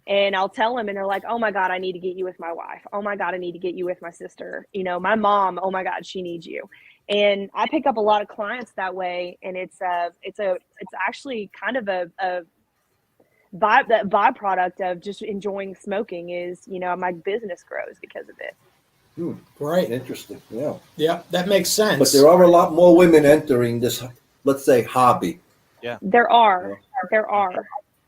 And I'll tell them, and they're like, oh my God, I need to get you with my wife. Oh my God, I need to get you with my sister. You know, my mom, oh my God, she needs you. And I pick up a lot of clients that way. And it's actually kind of a byproduct of just enjoying smoking is, you know, my business grows because of it.
Right.
Interesting.
Yeah, that makes sense.
But there are a lot more women entering this, let's say, hobby.
Yeah.
There are.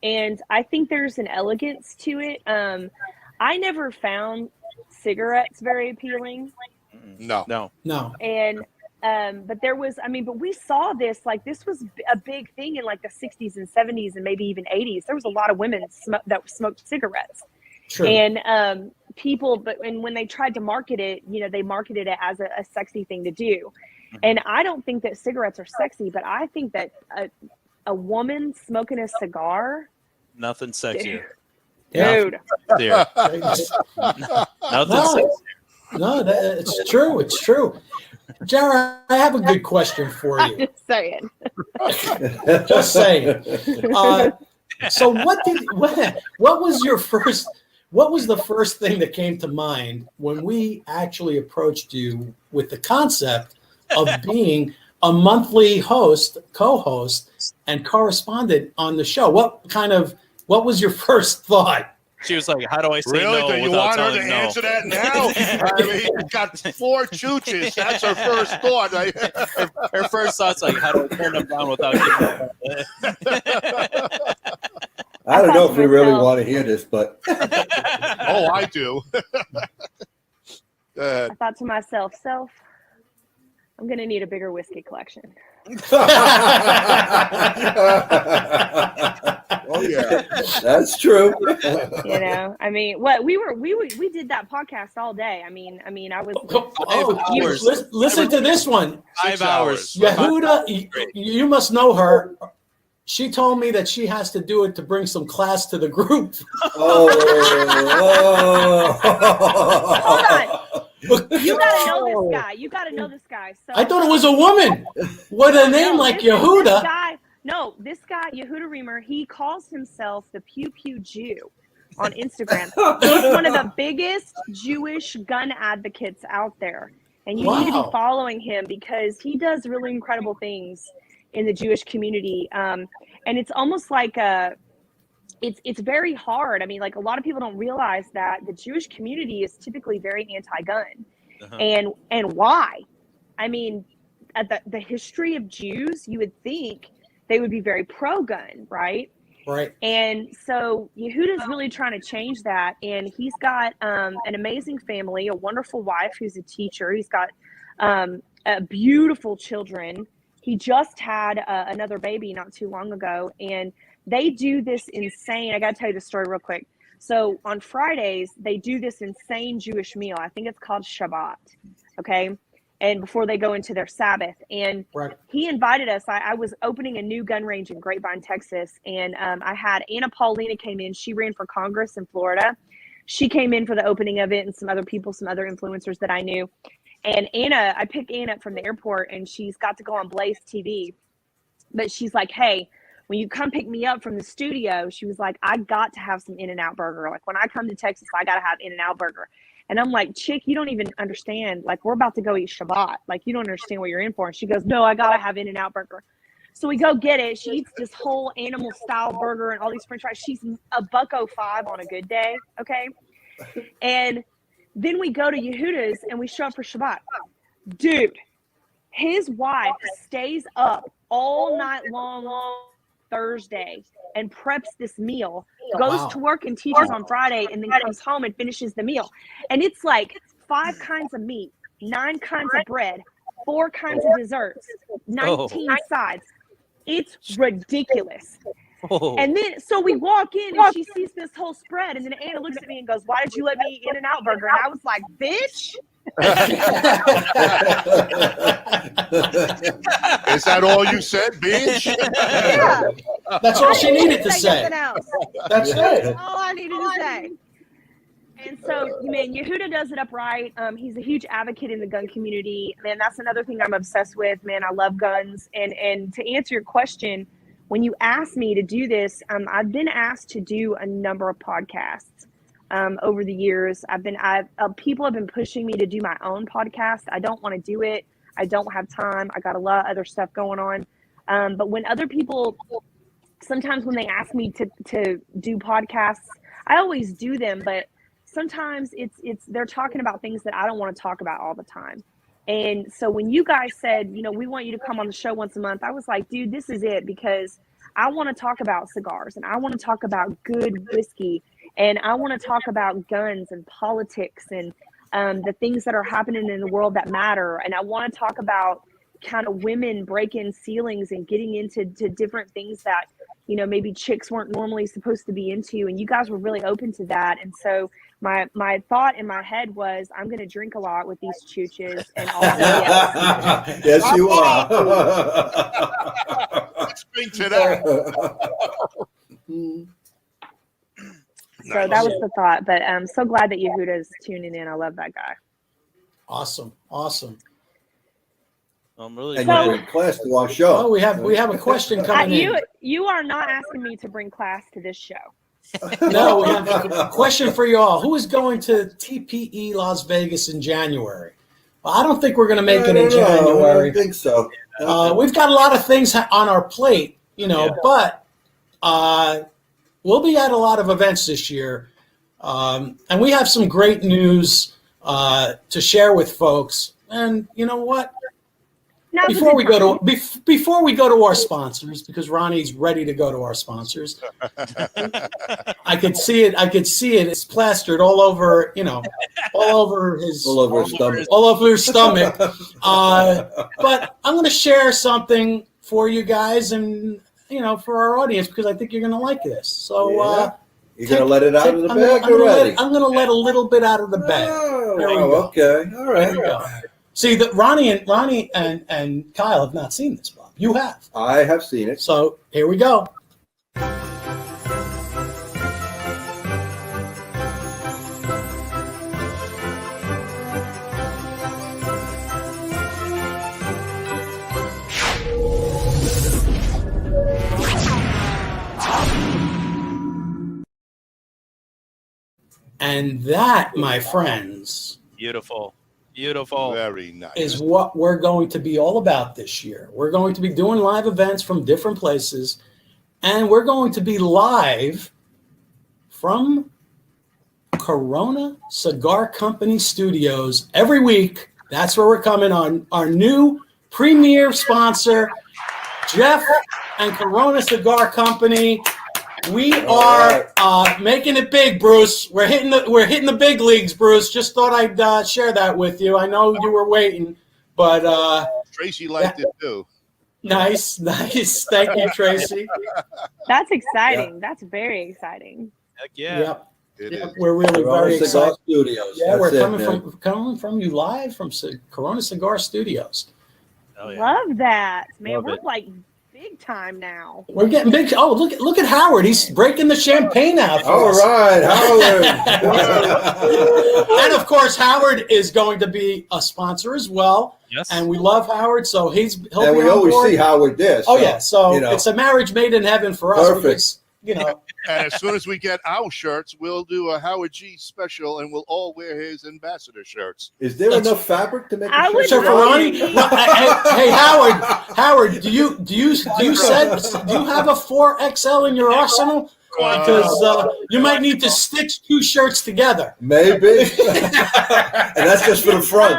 And I think there's an elegance to it. I never found cigarettes very appealing.
No.
And but there was, but we saw this, this was a big thing in the 60s and 70s and maybe even 80s. There was a lot of women that smoked cigarettes.
True.
And when they tried to market it, you know, they marketed it as a sexy thing to do. And I don't think that cigarettes are sexy, but I think that a woman smoking a cigar,
nothing sexier.
Dude.
Nothing sexier.
No, it's true. It's true. Jerah, I have a good question for you.
Just saying.
Just saying. So what was the first thing that came to mind when we actually approached you with the concept of being a monthly co-host and correspondent on the show? What was your first thought?
She was like, how do I say
really?
no?
Do you want her to answer that now? You've got 4 chooches. That's her first thought.
Her first thought's like, how do I turn them down without giving
I don't know if we really want to hear this, but
oh, I do.
I thought to myself, I'm going to need a bigger whiskey collection.
Oh yeah, that's true.
You know, we did that podcast all day. I was.
Listen to this one.
5 hours.
Yehuda, you must know her. She told me that she has to do it to bring some class to the group.
Hold on. You gotta know this guy. So
I thought it was a woman with a name like Yehuda.
This guy, Yehuda Reamer, he calls himself the Pew Pew Jew. on Instagram. He's one of the biggest Jewish gun advocates out there. And you need to be following him because he does really incredible things in the Jewish community. And it's almost like it's very hard. I mean, like a lot of people don't realize that the Jewish community is typically very anti-gun. And why? I mean, at the history of Jews, you would think they would be very pro-gun, right?
Right.
And so Yehuda's really trying to change that. And he's got an amazing family, a wonderful wife who's a teacher. He's got beautiful children. He just had another baby not too long ago. And they do this insane, I got to tell you the story real quick. So on Fridays, they do this insane Jewish meal. I think it's called Shabbat. Okay. And before they go into their Sabbath. And he invited us. I was opening a new gun range in Grapevine, Texas. And I had Anna Paulina came in. She ran for Congress in Florida. She came in for the opening of it, and some other people, some other influencers that I knew. And Anna, I picked Anna up from the airport, and she's got to go on Blaze TV. But she's like, hey, when you come pick me up from the studio, she was like, I got to have some In-N-Out burger. Like when I come to Texas, I got to have In-N-Out burger. And I'm like, chick, you don't even understand. Like, we're about to go eat Shabbat. Like, you don't understand what you're in for. And she goes, no, I got to have In-N-Out burger. So we go get it. She eats this whole animal style burger and all these french fries. She's $1.05 on a good day. Okay. And then we go to Yehuda's and we show up for Shabbat. Dude, his wife stays up all night long Thursday and preps this meal, goes to work and teaches on Friday, and then comes home and finishes the meal. And it's like 5 kinds of meat, 9 kinds of bread, 4 kinds of desserts, 19 sides. It's ridiculous. And then so we walk in and she sees this whole spread, and then Anna looks at me and goes, why did you let me eat In-N-Out burger? And I was like, bitch.
Is that all you said, bitch?
Yeah.
That's all she needed to say.
That's it. All I needed to say. And so, man, Yehuda does it upright. He's a huge advocate in the gun community. Man, that's another thing I'm obsessed with. Man, I love guns. And to answer your question, when you asked me to do this, I've been asked to do a number of podcasts over the years. People have been pushing me to do my own podcast. I don't want to do it. I don't have time. I got a lot of other stuff going on. But when other people, sometimes when they ask me to do podcasts, I always do them, but sometimes they're talking about things that I don't want to talk about all the time. And so when you guys said, we want you to come on the show once a month, I was like, dude, this is it, because I want to talk about cigars, and I want to talk about good whiskey, and I want to talk about guns and politics and the things that are happening in the world that matter. And I want to talk about kind of women breaking ceilings and getting into different things that, maybe chicks weren't normally supposed to be into. And you guys were really open to that. And so my thought in my head was, I'm going to drink a lot with these chooches. And also,
yes, you are.
Let's drink to that.
So that was the thought. But I'm so glad that Yehuda's tuning in. I love that guy.
Awesome.
I'm really
and you bring class to our show.
Oh, we have a question coming in.
You are not asking me to bring class to this show.
No, we have a question for you all. Who is going to TPE Las Vegas in January? Well, I don't think we're going to make it in January.
I don't think so.
We've got a lot of things on our plate, but we'll be at a lot of events this year. And we have some great news to share with folks. And you know what? Before we go to our sponsors, because Ronnie's ready to go to our sponsors, I could see it. It's plastered all over, all over his stomach. But I'm going to share something for you guys and for our audience, because I think you're going to like this. So
you're going to let it out of the bag already.
I'm going to let a little bit out of the bag.
Okay, all right.
There we go. See, that Ronnie and Kyle have not seen this, Bob. You have.
I have seen it.
So here we go. And that, my friends,
Beautiful. Beautiful.
Very nice.
is what we're going to be all about this year. We're going to be doing live events from different places, and we're going to be live from Corona Cigar Company Studios every week. That's where we're coming on. Our new premier sponsor, Jeff and Corona Cigar Company. We are making it big, Bruce. We're hitting the big leagues, Bruce. Just thought I'd share that with you. I know you were waiting, but
Tracy liked it too.
Nice. Thank you, Tracy.
That's exciting. That's very exciting.
Heck yeah.
Yep.
It is.
We're really
Corona
very
Cigar
excited.
Studios.
Yeah,
That's
we're
it,
coming from you live from Corona Cigar Studios.
Oh, yeah.
Love that, man.
Love
We're
it.
like big time now.
We're getting big. Oh, look at Howard. He's breaking the champagne out. For
All
us.
right, Howard.
And of course, Howard is going to be a sponsor as well.
Yes.
And we love Howard, so he'll
And
be
we
on
always
board.
see Howard there.
Oh yeah, so
you know.
it's a marriage made in heaven for us.
Perfect.
Because,
And as soon as we get our shirts, we'll do a Howard G special, and we'll all wear his ambassador shirts.
Is there enough fabric to make
I
a
would
shirt?
Sir
love
Ferrani, hey Howard, do you have a 4XL in your arsenal? Because you might need to stitch two shirts together.
Maybe. And that's just for the front.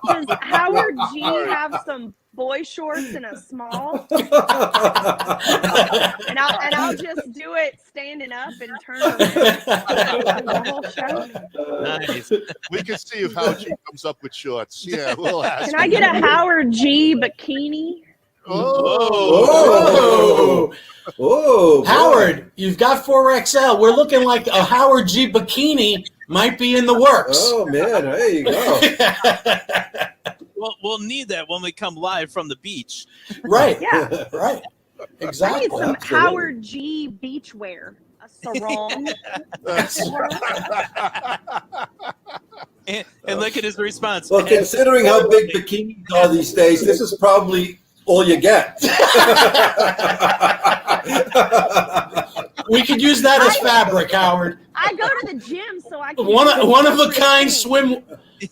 Does Howard G have some boy shorts and a small? and I'll just do it standing up and turn around the whole show.
Nice.
We can see if Howard G comes up with shorts. Yeah, we'll ask.
Can I get a Howard G bikini?
Oh, boy.
Howard, you've got 4XL. We're looking like a Howard G bikini might be in the works.
Oh, man, there you go.
Well, we'll need that when we come live from the beach.
Right.
Yeah.
Right.
I
Exactly.
need some
Absolutely.
Howard G beachwear. A sarong.
And look at his response.
Well, considering how big bikinis are these days, this is probably all you get.
We could use that as fabric, Howard.
I go to the gym, so I can
One of a kind swim.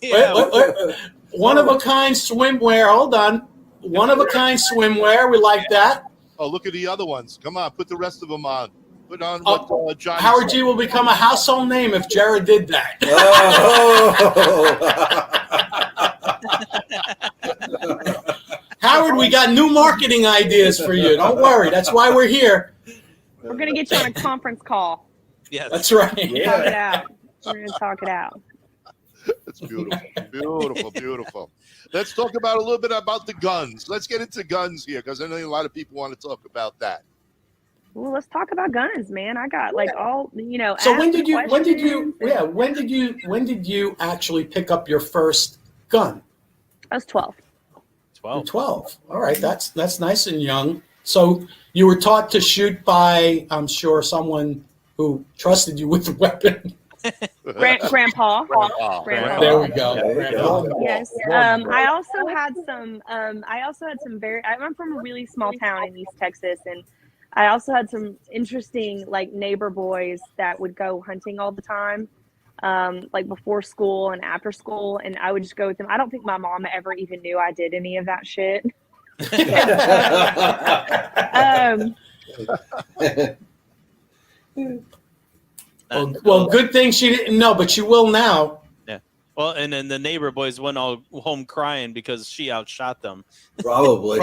Yeah.
Wait. One of a kind swimwear. Hold on. One of a kind swimwear. We like that.
Oh, look at the other ones. Come on, put the rest of them on. Put on what Johnny
Howard
said.
G will become a household name if Jerah did that. Howard, we got new marketing ideas for you. Don't worry. That's why we're here.
We're gonna get you on a conference call.
Yes.
That's right.
Talk it out. We're gonna talk it out.
It's beautiful, beautiful. Let's talk about a little bit about the guns. Let's get into guns here because I know a lot of people want to talk about that.
Well, let's talk about guns, man. I got like all
So
ask
when did you
questions.
actually pick up your first gun?
I was 12.
12. All right, that's nice and young. So you were taught to shoot by, I'm sure, someone who trusted you with the weapon.
Grandpa.
There we go. Grandpa.
Yes. I also had some I'm from a really small town in East Texas, and I also had some interesting like neighbor boys that would go hunting all the time, like before school and after school, and I would just go with them. I don't think my mom ever even knew I did any of that shit.
Well, good thing she didn't know, but she will now.
Yeah. Well, and then the neighbor boys went all home crying because she outshot them.
Probably.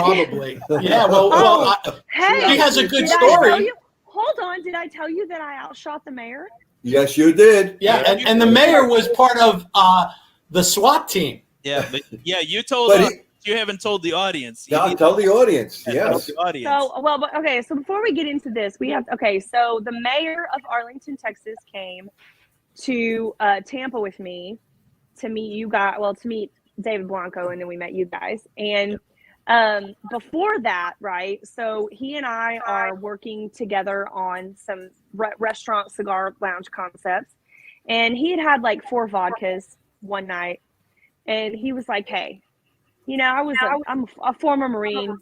Yeah. Well,
Hey,
she has a good
did I tell
story.
you- hold on. Did I tell you that I outshot the mayor?
Yes, you did.
Yeah, and the mayor was part of the SWAT team.
Yeah, but yeah, you told
But
us. You haven't told the audience. You
Yeah,
need
tell
to-
the audience.
tell
Yes.
the audience.
So before we get into this, so the mayor of Arlington, Texas came to Tampa with me to meet you guys, to meet David Blanco, and then we met you guys. And before that, right, so he and I are working together on some restaurant cigar lounge concepts. And he had like 4 vodkas one night. And he was like, hey, I'm a former Marine,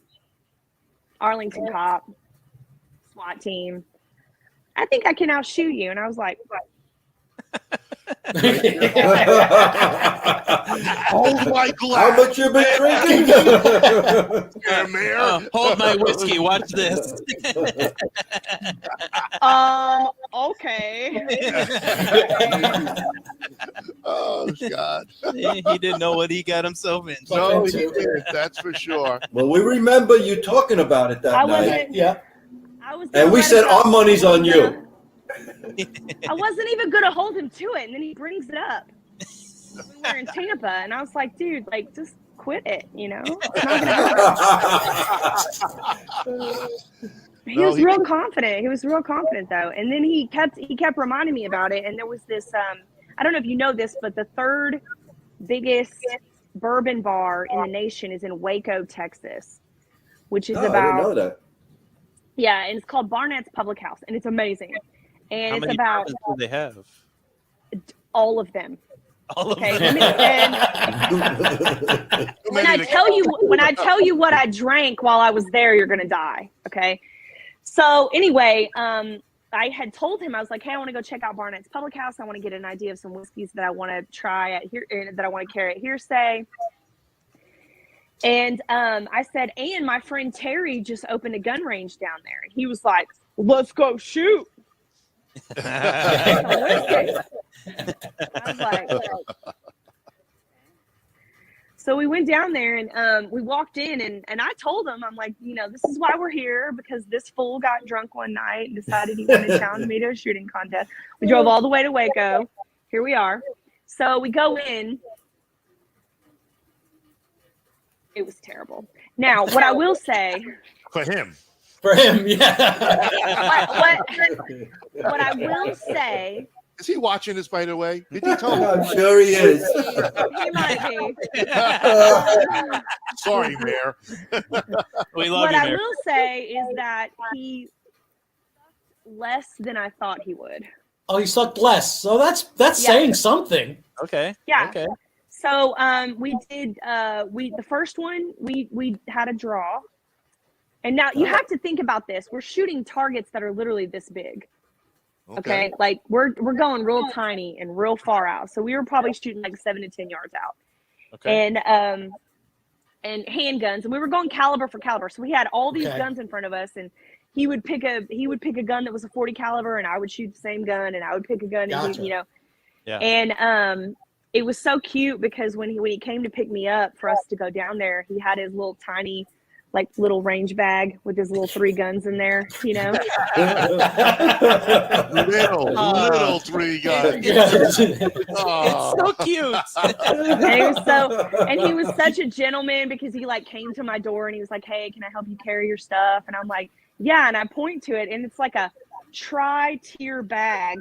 Arlington cop, SWAT team. I think I can outshoot you. And I was like,
hold my glass.
How much you been drinking?
Hold my whiskey. Watch this.
Okay.
Oh God.
He didn't know what he got himself into.
No, he did. That's for sure.
Well, we remember you talking about it that
I
night.
wasn't.
Yeah.
I was.
And we said our money's on you.
I wasn't even gonna hold him to it, and then he brings it up. We were in Tampa, and I was like, dude, like, just quit it, you know? It's not gonna work. He was real confident. He was real confident, though. And then he kept reminding me about it. And there was this, I don't know if you know this, but the third biggest bourbon bar in the nation is in Waco, Texas, which is
I didn't know that.
Yeah, and it's called Bonnets Public House, and it's amazing. And
How
it's
many
about
bourbons do they have?
all of them.
All of them.
And when I tell you what I drank while I was there, you're gonna die. Okay. So anyway, I had told him, I was like, hey, I want to go check out Barnett's Public House. I want to get an idea of some whiskeys that I want to try at here, that I want to carry at Hearsay. And I said, and my friend Terry just opened a gun range down there. He was like, let's go shoot. I was like, so we went down there and we walked in and I told him, I'm like, you know, this is why we're here, because this fool got drunk one night and decided he wanted to challenge me to a shooting contest. We drove all the way to Waco. Here we are. So we go in. It was terrible. Now, what I will say
for him,
yeah.
What I will say.
Is he watching this, by the way? Did you tell him?
I'm sure he is.
He might be.
Sorry, Mayor.
We love
what
you,
I
Mayor.
will say is that he less than I thought he would.
Oh, he sucked less. So that's saying something.
Okay.
Yeah.
Okay.
So we did the first one we had a draw. And now you have to think about this. We're shooting targets that are literally this big. Okay. Like we're going real tiny and real far out. So we were probably shooting like 7 to 10 yards out.
Okay.
And handguns, and we were going caliber for caliber. So we had all these guns in front of us, and he would pick a gun that was a 40 caliber, and I would shoot the same gun, and I would pick a gun, and he, you know.
Yeah.
And it was so cute because when he came to pick me up for us to go down there, he had his little tiny, like little range bag with his little 3 guns in there, you know.
little 3 guns.
It's so cute.
And he was such a gentleman because he like came to my door and he was like, hey, can I help you carry your stuff? And I'm like, yeah. And I point to it and it's like a tri-tier bag.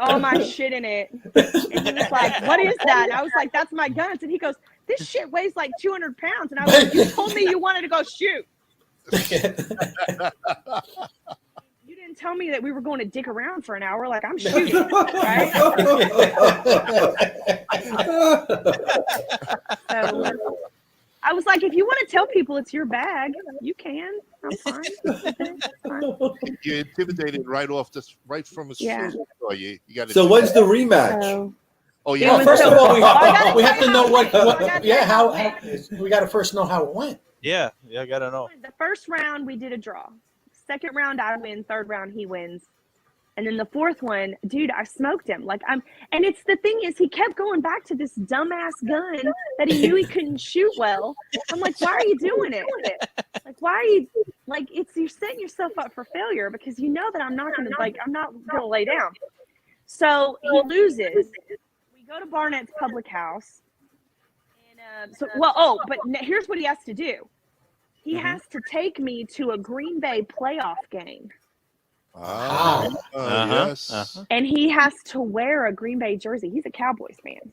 All my shit in it. And he was like, what is that? And I was like, that's my guns. And he goes, this shit weighs like 200 pounds. And I was like, you told me you wanted to go shoot. You didn't tell me that we were going to dick around for an hour. Like, I'm shooting, right? So, I was like, if you want to tell people it's your bag, you can. I'm fine.
You intimidated right from his
Yeah.
you got
So when's the rematch?
Oh yeah.
Well, first of all, we have to know what how we got to first know how it went.
Yeah, I gotta know.
The first round we did a draw. Second round I win. Third round he wins. And then the fourth one, dude, I smoked him. And it's the thing is he kept going back to this dumbass gun that he knew he couldn't shoot well. I'm like, why are you doing it? Like, why are you you're setting yourself up for failure because you know that I'm not gonna lay down. So he loses. We go to Barnett's Public House. And but here's what he has to do. He has to take me to a Green Bay playoff game.
Yes.
And he has to wear a Green Bay jersey. He's a Cowboys fan.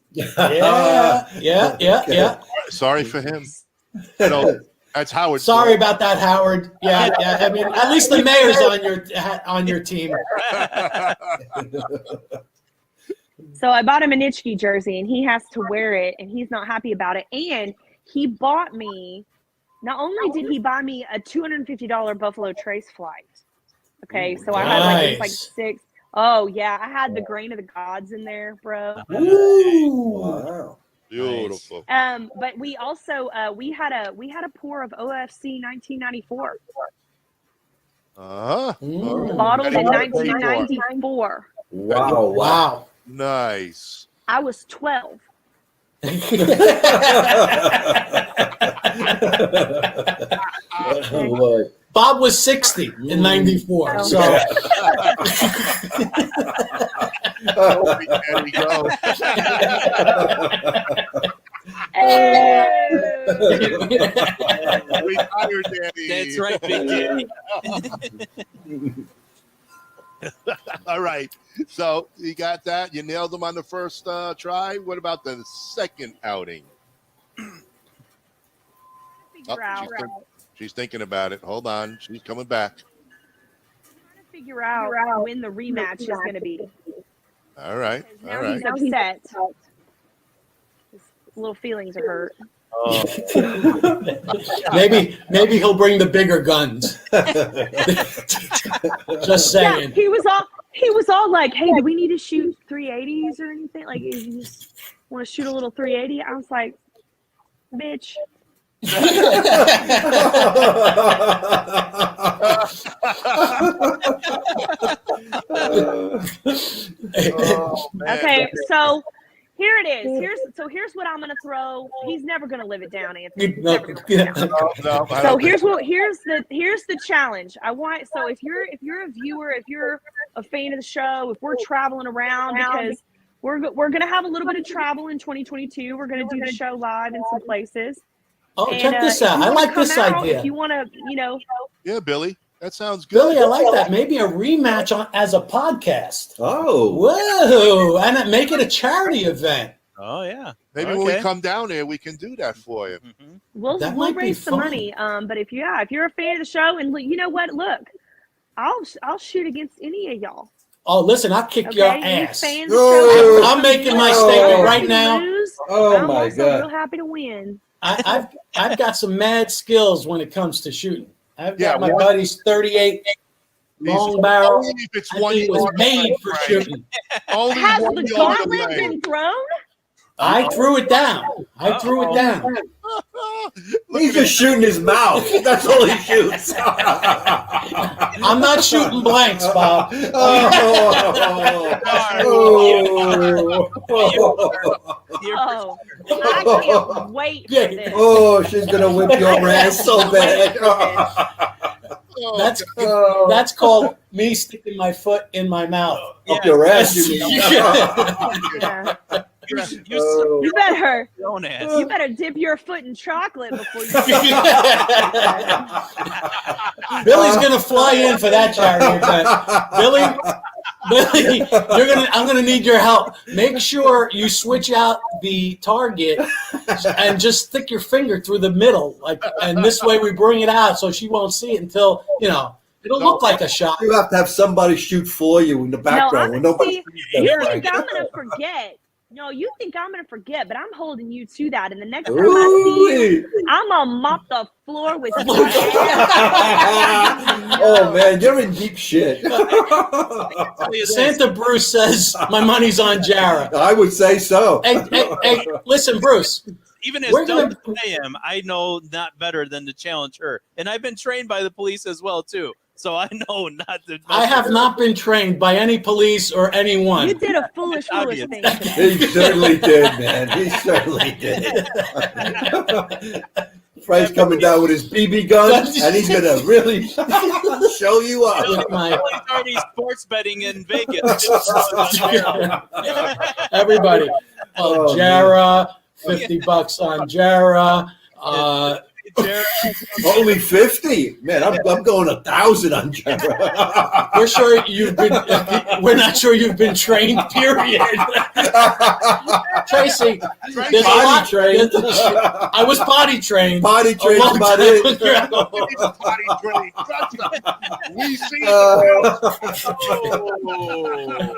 Yeah.
Sorry for him. That's Howard.
Sorry about that, Howard. Yeah. I mean, at least the mayor's on your team.
So I bought him a Nitschke jersey, and he has to wear it, and he's not happy about it. And he bought me Not only did he buy me a $250 Buffalo Trace flight. Okay, so I had like, it was like 6. Oh yeah, I had the Grain of the Gods in there, bro.
Ooh, wow.
Beautiful.
But we also we had a pour of OFC 1994. Bottled in 1994.
Wow.
Nice.
I was 12.
Oh, Lord.
Bob was 60 in 94. So
There we go. Retired Daddy.
That's right, Big Daddy.
All right. So you got that. You nailed them on the first try. What about the second outing? She's thinking about it. Hold on. She's coming back.
Trying to figure out when the rematch is going to be.
All right.
Now he's upset. His little feelings are hurt.
Oh.
maybe he'll bring the bigger guns. Just saying.
Yeah, he was all like, "Hey, do we need to shoot 380s or anything? Like, you just want to shoot a little 380?" I was like, "Bitch." Okay, so here it is. Here's what I'm gonna throw. He's never gonna live it down, Anthony. He's never gonna live it down. So here's the challenge. I want, so if you're a viewer, if you're a fan of the show, if we're traveling around, because we're gonna have a little bit of travel in 2022. We're gonna do the show live in some places.
Oh, and, check this out. I like this idea.
If you want to,
Yeah, Billy. That sounds good.
Billy, I like that. Maybe a rematch as a podcast.
Oh.
Whoa. And make it a charity event.
Oh, yeah.
Maybe when we come down there, we can do that for you.
Mm-hmm.
We'll raise some money. But if you're a fan of the show, and you know what? Look, I'll shoot against any of y'all.
Oh, listen, I'll kick your ass.
I'm
making my statement right now.
I'm also real happy to win.
I've got some mad skills when it comes to shooting. I've got my buddy's 38 long barrel.
It's
I think it was made for shooting.
Has the gauntlet been thrown?
I threw it down.
He's just shooting his mouth. That's all he shoots.
I'm not shooting blanks, Bob.
I can't wait for this.
Oh, she's gonna whip your ass so bad.
That's called me sticking my foot in my mouth.
Up your ass, you mean?
You better dip your foot in chocolate before you.
Billy's gonna fly in for that charity event. Billy, I'm gonna need your help. Make sure you switch out the target and just stick your finger through the middle, and this way we bring it out so she won't see it until it'll look like a shot.
You have to have somebody shoot for you in the background.
You think I'm gonna forget? No, you think I'm going to forget, but I'm holding you to that. And the next time I see you, I'm going to mop the floor with you.
Oh, man, you're in deep shit.
Santa Bruce says my money's on Jerah.
I would say so.
Hey, listen, Bruce.
Even as dumb as I am, I know not better than to challenge her. And I've been trained by the police as well, too. So I know not to.
I have not been trained by any police or anyone.
You did a foolish thing.
He certainly did, man. He certainly did. Fred's coming down with his BB gun, and he's going to really show you up.
He's already sports betting in Vegas.
Everybody. Jerah, $50 on Jerah.
Only 50, man. I'm going 1,000 on Jerah.
We're not sure you've been trained. Period. Tracy, there's a lot trained. I was potty trained.
Potty trained, about it.
We see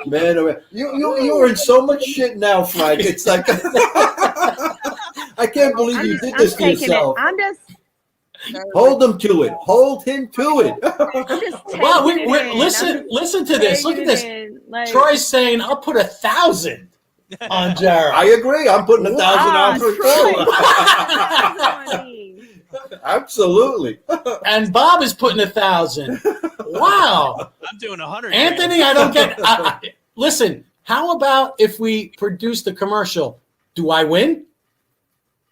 man, you're in so much shit now, Frank. It's like I can't believe you did this to yourself. Hold him to it. Hold him to it.
Wow, listen to this. Look at this. Troy's saying, I'll put 1,000 on Jerah.
I agree. I'm putting 1,000 on for sure. Absolutely.
And Bob is putting 1,000. Wow.
I'm doing 100.
Anthony, I don't get. Listen, how about if we produce the commercial? Do I win?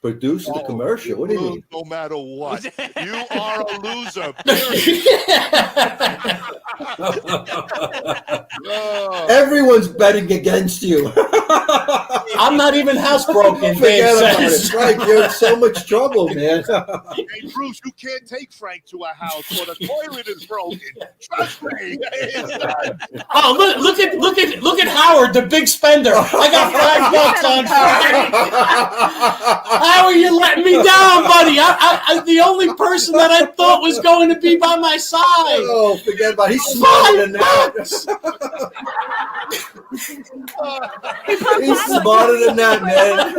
Produce the commercial. What do you mean?
No matter what, you are a loser.
Everyone's betting against you.
I'm not even housebroken.
Forget about it, Frank. You're in so much trouble, man.
Hey, Bruce, you can't take Frank to a house where the toilet is broken. Trust me.
Oh, look at Howard, the big spender. I got $5 on Frank. How are you letting me down, buddy? I'm the only person that I thought was going to be by my side.
Oh, forget about it. He's smarter than that. He's smarter than that, man.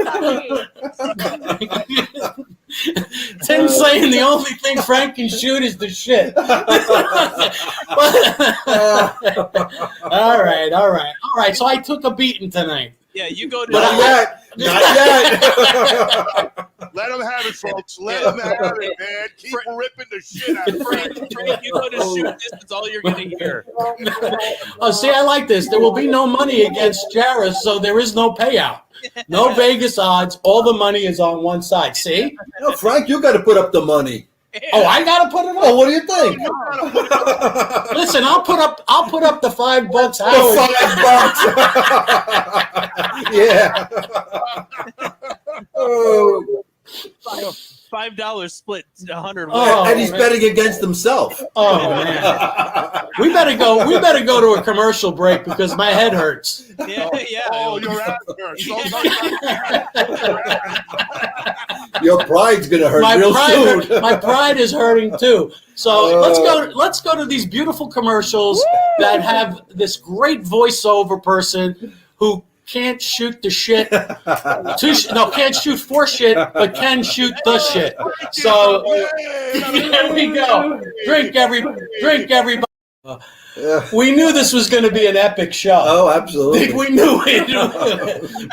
Tim's saying the only thing Frank can shoot is the shit. All right. So I took a beating tonight.
Yeah, you go to.
Not yet.
Let him have it, folks. Let him have it, man. Keep ripping the shit out of Frank.
You go to shoot distance, all you're going to hear.
Oh, see, I like this. There will be no money against Jerah, so there is no payout. No Vegas odds. All the money is on one side. See?
No, Frank, you got to put up the money.
Oh, I got to put it up.
Oh, what do you think?
Listen, I'll put up the $5.
$5. Yeah. Oh.
$5 split 100.
And he's betting against himself.
Oh man, we better go to a commercial break because my head hurts.
Yeah.
Oh, your ass hurts.
Your pride's gonna hurt real soon.
My pride is hurting too. So let's go to these beautiful commercials that have this great voiceover person who can't shoot the shit. Can't shoot for shit, but can shoot the shit. So here we go. Drink everybody. We knew this was going to be an epic show.
Oh, absolutely.
We knew it.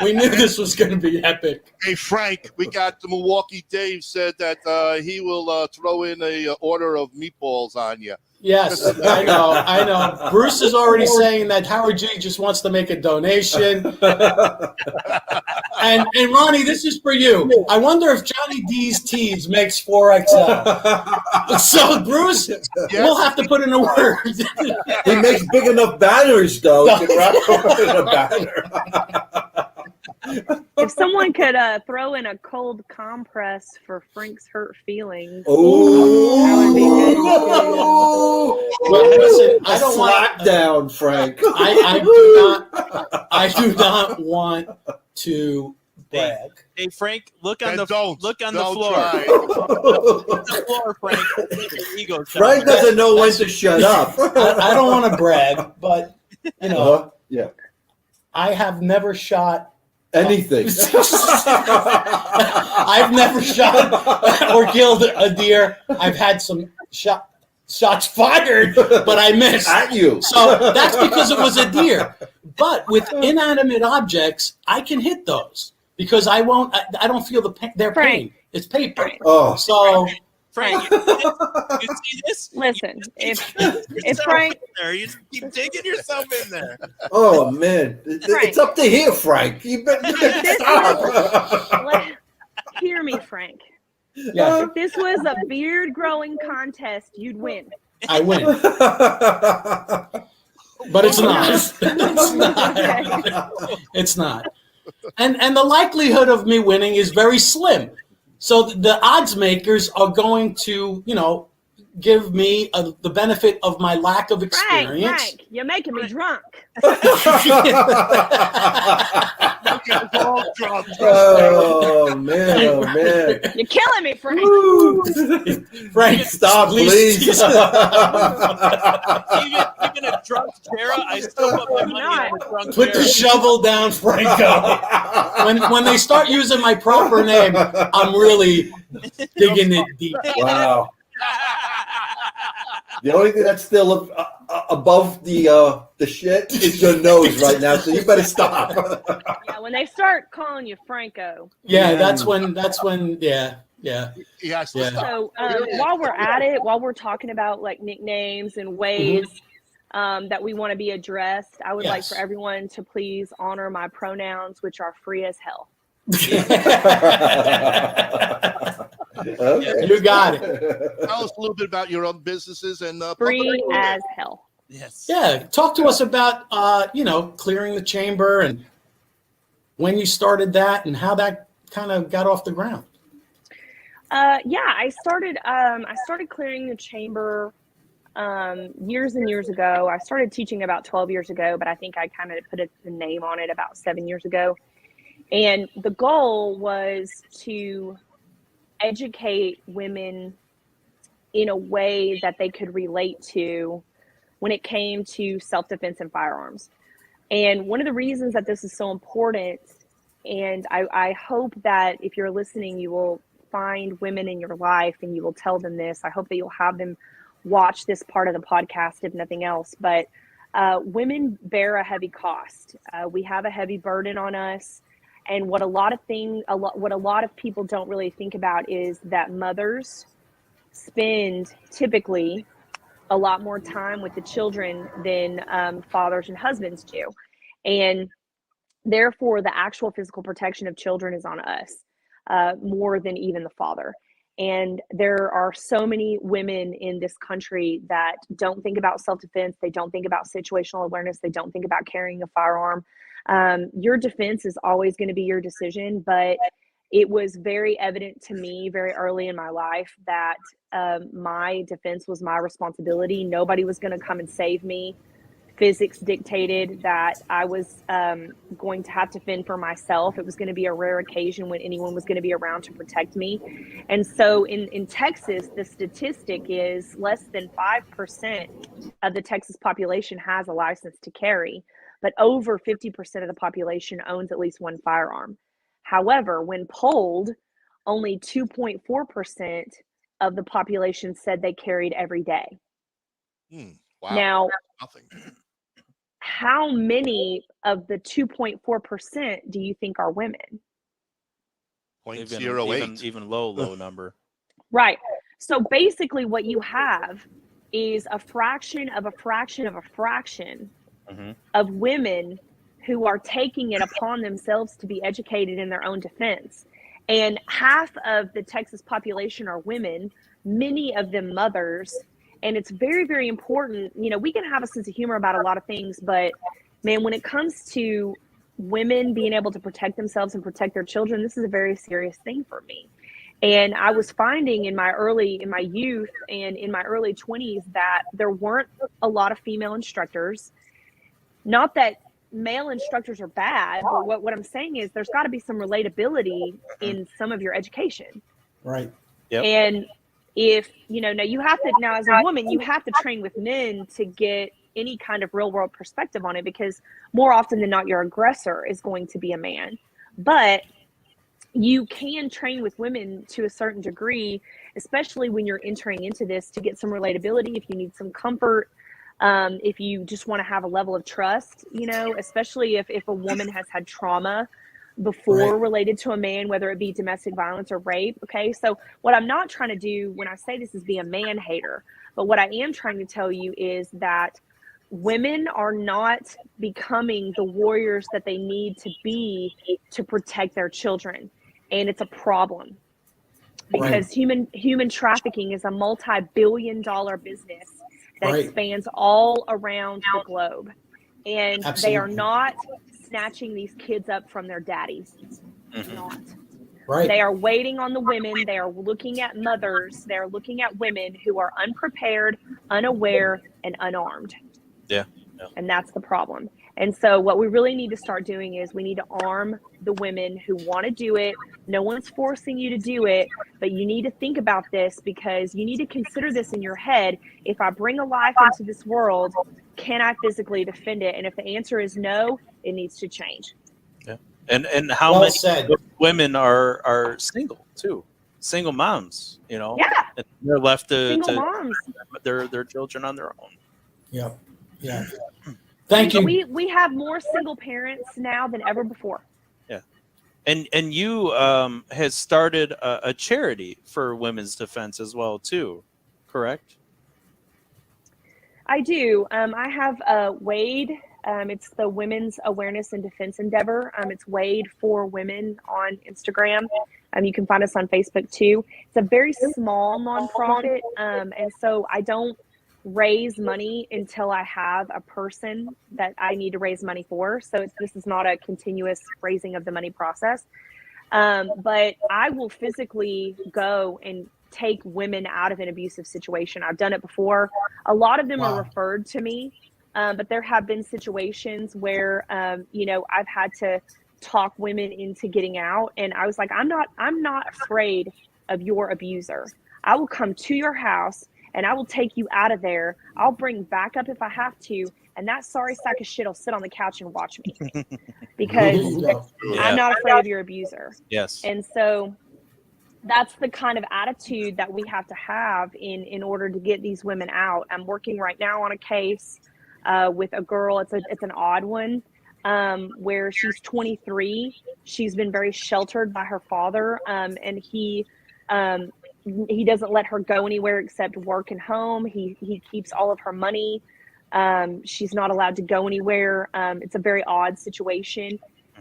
We knew this was going to be epic.
Hey, Frank, we got the Milwaukee Dave said that he will throw in a order of meatballs on you.
Yes, I know. Bruce is already saying that Howard G just wants to make a donation. And Ronnie, this is for you. I wonder if Johnny D's Tees makes 4XL. So Bruce, we'll have to put in a word.
He makes big enough banners, though. To wrap up in a banner.
If someone could throw in a cold compress for Frank's hurt feelings.
Oh,
well, listen, I don't
slap down, Frank.
I do not want to brag.
Hey Frank, look on the floor.
Try.
The floor, Frank. Ego
Frank doesn't know when to shut up.
I don't want to brag, but you know,
yeah,
I have never shot
anything.
I've never shot or killed a deer. I've had some shots fired, but I missed.
At you.
So that's because it was a deer. But with inanimate objects, I can hit those because I don't feel their pain. It's paper.
Oh,
so
Frank, you see this?
Listen, if Frank,
there, you keep digging yourself in there.
Oh man, it's up to here, Frank. You better stop.
Hear me, Frank.
Yeah.
If this was a beard growing contest, you'd win.
I win. But it's not. It's not. And the likelihood of me winning is very slim. So the odds makers are going to, give me the benefit of my lack of experience.
Frank, you're making me drunk.
Oh man!
You're killing me, Frank.
Frank,
stop, please.
Even a drunk Jerah, I still put my money on a drunk
Put the shovel down, Franco. When they start using my proper name, I'm really digging it deep.
Wow. The only thing that's still above the shit is your nose right now, so you better stop.
Yeah, when they start calling you Franco.
Yeah, that's when. Yeah.
Yes.
Yeah.
So while we're at it, while we're talking about like nicknames and ways that we want to be addressed, I would like for everyone to please honor my pronouns, which are free as hell.
Okay.
You got it.
Tell us a little bit about your own businesses and
Free as hell.
Yes.
Yeah, talk to us about clearing the chamber and when you started that and how that kind of got off the ground.
I started clearing the chamber years and years ago. I started teaching about 12 years ago, but I think I kind of put the name on it about 7 years ago. And the goal was to educate women in a way that they could relate to when it came to self-defense and firearms. And one of the reasons that this is so important, and I hope that if you're listening, you will find women in your life and you will tell them this. I hope that you'll have them watch this part of the podcast, if nothing else. But women bear a heavy cost. We have a heavy burden on us. And what a lot of people don't really think about is that mothers spend typically a lot more time with the children than fathers and husbands do. And therefore, the actual physical protection of children is on us more than even the father. And there are so many women in this country that don't think about self-defense. They don't think about situational awareness. They don't think about carrying a firearm. Your defense is always going to be your decision, but it was very evident to me very early in my life that my defense was my responsibility. Nobody was going to come and save me. Physics dictated that I was going to have to fend for myself. It was going to be a rare occasion when anyone was going to be around to protect me. And so in Texas, the statistic is less than 5% of the Texas population has a license to carry, but over 50% of the population owns at least one firearm. However, when polled, only 2.4% of the population said they carried every day.
Wow.
Now,
nothing.
How many of the 2.4% do you think are women?
0.08.
Even low number.
Right. So basically what you have is a fraction of a fraction of a fraction of women who are taking it upon themselves to be educated in their own defense. And half of the Texas population are women, many of them mothers. And it's very, very important. You know, we can have a sense of humor about a lot of things, but man, when it comes to women being able to protect themselves and protect their children, this is a very serious thing for me. And I was finding in my youth and in my early 20s that there weren't a lot of female instructors. Not that male instructors are bad, but what I'm saying is there's got to be some relatability in some of your education.
Right.
Yep.
And if, now as a woman, you have to train with men to get any kind of real world perspective on it, because more often than not, your aggressor is going to be a man. But you can train with women to a certain degree, especially when you're entering into this, to get some relatability, if you need some comfort, if you just want to have a level of trust, especially if a woman has had trauma before related to a man, whether it be domestic violence or rape. Okay. So what I'm not trying to do when I say this is be a man hater, but what I am trying to tell you is that women are not becoming the warriors that they need to be to protect their children. And it's a problem because human trafficking is a multi-billion-dollar business that spans all around the globe. And they are not snatching these kids up from their daddies. Not.
Right.
They are waiting on the women. They are looking at mothers. They're looking at women who are unprepared, unaware, and unarmed.
Yeah.
And that's the problem. And so what we really need to start doing is we need to arm the women who want to do it. No one's forcing you to do it, but you need to think about this, because you need to consider this in your head. If I bring a life into this world, can I physically defend it? And if the answer is no, it needs to change.
Yeah. And how many women are single too? single moms,
Yeah.
and they're left
Single
to
moms.
their children on their own.
Yeah. Thank you.
We have more single parents now than ever before.
Yeah, and you has started a charity for women's defense as well too, correct?
I do. I have Wade. It's the Women's Awareness and Defense Endeavor. It's Wade for Women on Instagram. You can find us on Facebook too. It's a very small nonprofit, and so I don't raise money until I have a person that I need to raise money for. So this is not a continuous raising of the money process. But I will physically go and take women out of an abusive situation. I've done it before. A lot of them are referred to me, but there have been situations where, I've had to talk women into getting out. And I was like, I'm not afraid of your abuser. I will come to your house and I will take you out of there. I'll bring backup if I have to. And that sorry sack of shit will sit on the couch and watch me because I'm not afraid of your abuser.
Yes.
And so that's the kind of attitude that we have to have in order to get these women out. I'm working right now on a case with a girl. It's an odd one where she's 23. She's been very sheltered by her father, and he doesn't let her go anywhere except work and home. He keeps all of her money. She's not allowed to go anywhere. It's a very odd situation.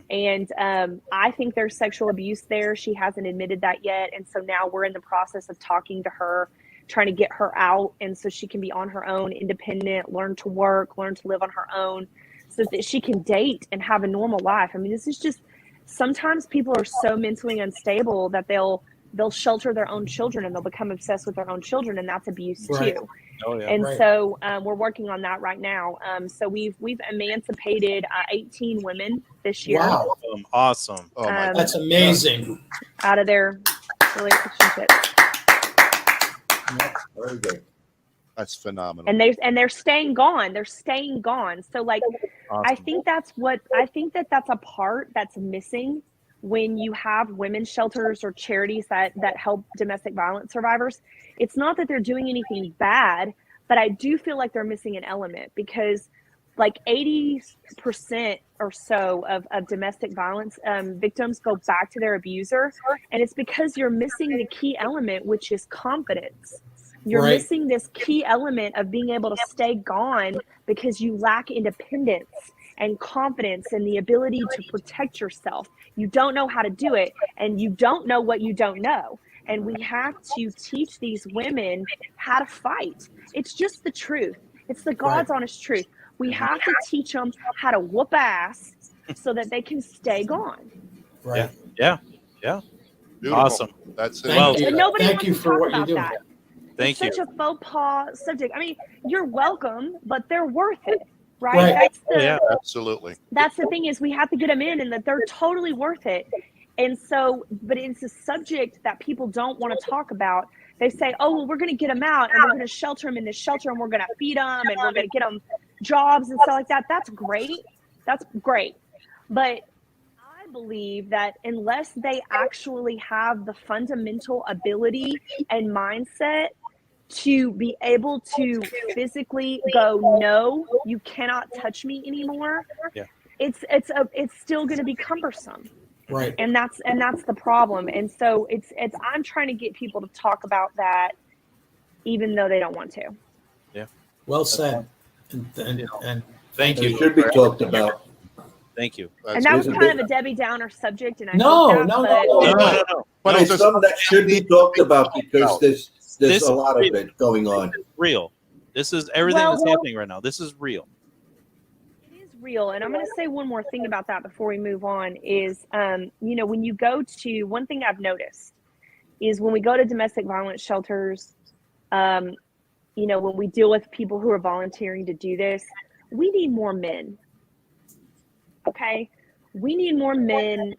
And I think there's sexual abuse there. She hasn't admitted that yet. And so now we're in the process of talking to her, trying to get her out. And so she can be on her own, independent, learn to work, learn to live on her own so that she can date and have a normal life. I mean, this is just, sometimes people are so mentally unstable that they'll shelter their own children and they'll become obsessed with their own children. And that's abuse too.
Oh, yeah.
And so we're working on that right now. So we've emancipated 18 women this year.
Wow.
Awesome.
Oh my
That's amazing.
Out of their relationships.
Very good.
That's phenomenal.
And they're staying gone. They're staying gone. So like,
Awesome.
I think that's a part that's missing when you have women's shelters or charities that help domestic violence survivors. It's not that they're doing anything bad, but I do feel like they're missing an element because like 80% or so of domestic violence victims go back to their abuser. And it's because you're missing the key element, which is confidence. You're missing this key element of being able to stay gone because you lack independence and confidence and the ability to protect yourself. You don't know how to do it, and you don't know what you don't know. And we have to teach these women how to fight. It's just the truth. It's the God's honest truth. We have to teach them how to whoop ass so that they can stay gone.
Right.
Yeah.
Beautiful.
Awesome.
That's it.
Thank you.
But nobody
Thank
wants
you
to
for
talk
what you're
about
doing.
that.
Thank you.
It's such a faux pas subject. I mean, you're welcome, but they're worth it, right?
Right.
Absolutely.
That's the thing is we have to get them in and that they're totally worth it. And so, but it's a subject that people don't want to talk about. They say, oh, well, we're going to get them out and we're going to shelter them in this shelter and we're going to feed them and we're going to get them jobs and stuff like that. That's great. That's great. But I believe that unless they actually have the fundamental ability and mindset to be able to physically go, no, you cannot touch me anymore.
Yeah.
It's still going to be cumbersome.
Right.
And that's the problem. And so it's I'm trying to get people to talk about that, even though they don't want to.
Yeah.
Well said. And
Thank
It
you.
should be talked about.
Thank you.
And that was kind of a Debbie Downer subject. And I
No.
But it's something that should be talked about because there's
This
a lot of
is
it going on.
real. This is everything that's happening right now. This is real.
It is real. And I'm going to say one more thing about that before we move on is, when you go to, one thing I've noticed is when we go to domestic violence shelters, when we deal with people who are volunteering to do this, we need more men. Okay. We need more men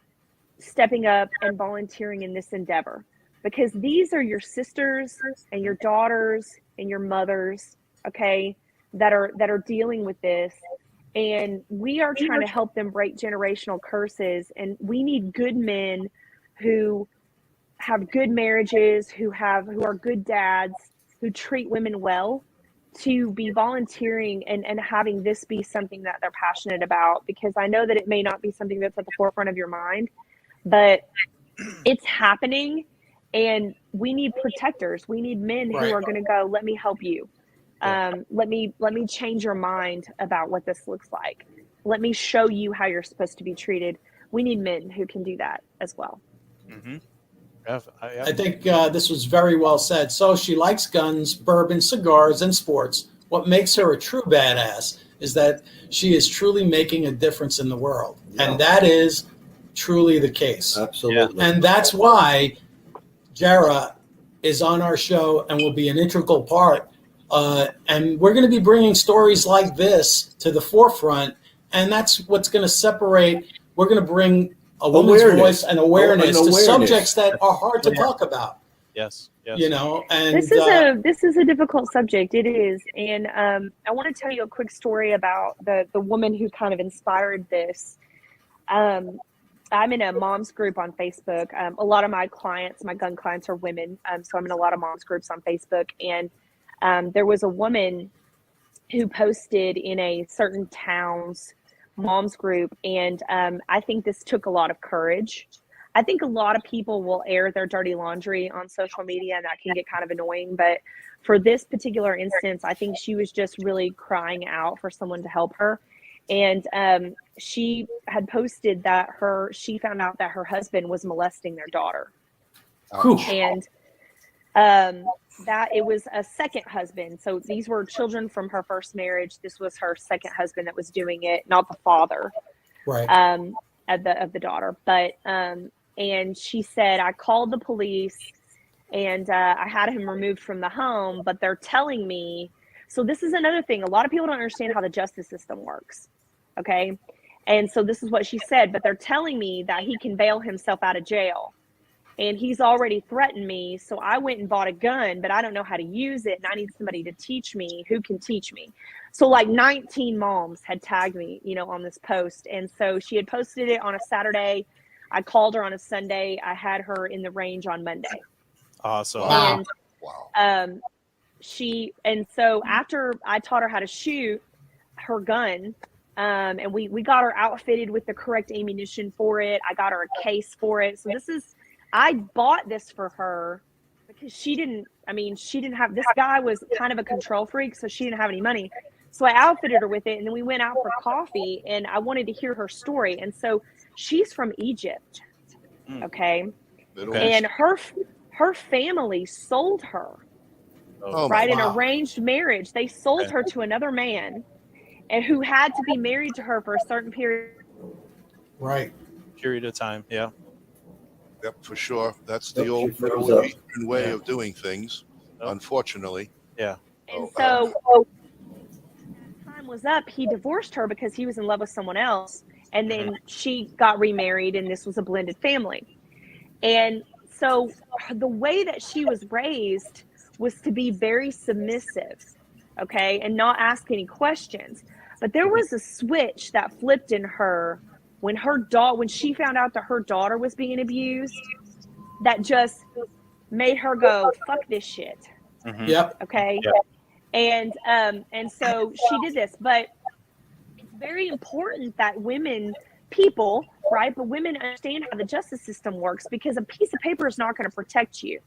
stepping up and volunteering in this endeavor because these are your sisters and your daughters and your mothers, okay, that are dealing with this. And we are trying to help them break generational curses. And we need good men who have good marriages, who are good dads, who treat women well, to be volunteering and having this be something that they're passionate about, because I know that it may not be something that's at the forefront of your mind, but it's happening, and we need protectors. We need men who are going to go, let me help you. Let me change your mind about what this looks like. Let me show you how you're supposed to be treated. We need men who can do that as well.
Mm-hmm.
I think this was very well said. So she likes guns, bourbon, cigars, and sports. What makes her a true badass is that she is truly making a difference in the world. Yeah. And that is truly the case.
Absolutely.
And that's why Jerah is on our show and will be an integral part. And we're going to be bringing stories like this to the forefront. And that's what's going to separate. We're going to bring a woman's voice and awareness to subjects that are hard to talk about.
Yes.
You know, and
this is a difficult subject. It is. And I want to tell you a quick story about the woman who kind of inspired this. I'm in a mom's group on Facebook. A lot of my gun clients are women. So I'm in a lot of moms groups on Facebook. And there was a woman who posted in a certain town's mom's group. And I think this took a lot of courage. I think a lot of people will air their dirty laundry on social media, and that can get kind of annoying. But for this particular instance, I think she was just really crying out for someone to help her. And she had posted that she found out that her husband was molesting their daughter. And that it was a second husband. So these were children from her first marriage. This was her second husband that was doing it, not the father of the daughter. But and she said, I called the police and I had him removed from the home, but they're telling me. So this is another thing. A lot of people don't understand how the justice system works. Okay. And so this is what she said, but they're telling me that he can bail himself out of jail. And he's already threatened me. So I went and bought a gun, but I don't know how to use it. And I need somebody to teach me who can teach me. So like 19 moms had tagged me, on this post. And so she had posted it on a Saturday. I called her on a Sunday. I had her in the range on Monday.
Awesome.
And, and so after I taught her how to shoot her gun, and we got her outfitted with the correct ammunition for it. I got her a case for it. So I bought this for her because she didn't have, this guy was kind of a control freak, so she didn't have any money. So I outfitted her with it, and then we went out for coffee, and I wanted to hear her story. And so she's from Egypt, okay? And her family sold her, in arranged marriage. They sold her to another man, and who had to be married to her for a certain period.
Period of time, yeah.
Yep, for sure. That's the old Middle Eastern way of doing things, unfortunately.
Yeah.
And so when time was up, he divorced her because he was in love with someone else. And then she got remarried, and this was a blended family. And so the way that she was raised was to be very submissive, okay, and not ask any questions. But there was a switch that flipped in her when she found out that her daughter was being abused, that just made her go, fuck this shit.
Yep.
Okay. Yep. And so she did this, but it's very important that people, but women understand how the justice system works, because a piece of paper is not going to protect you.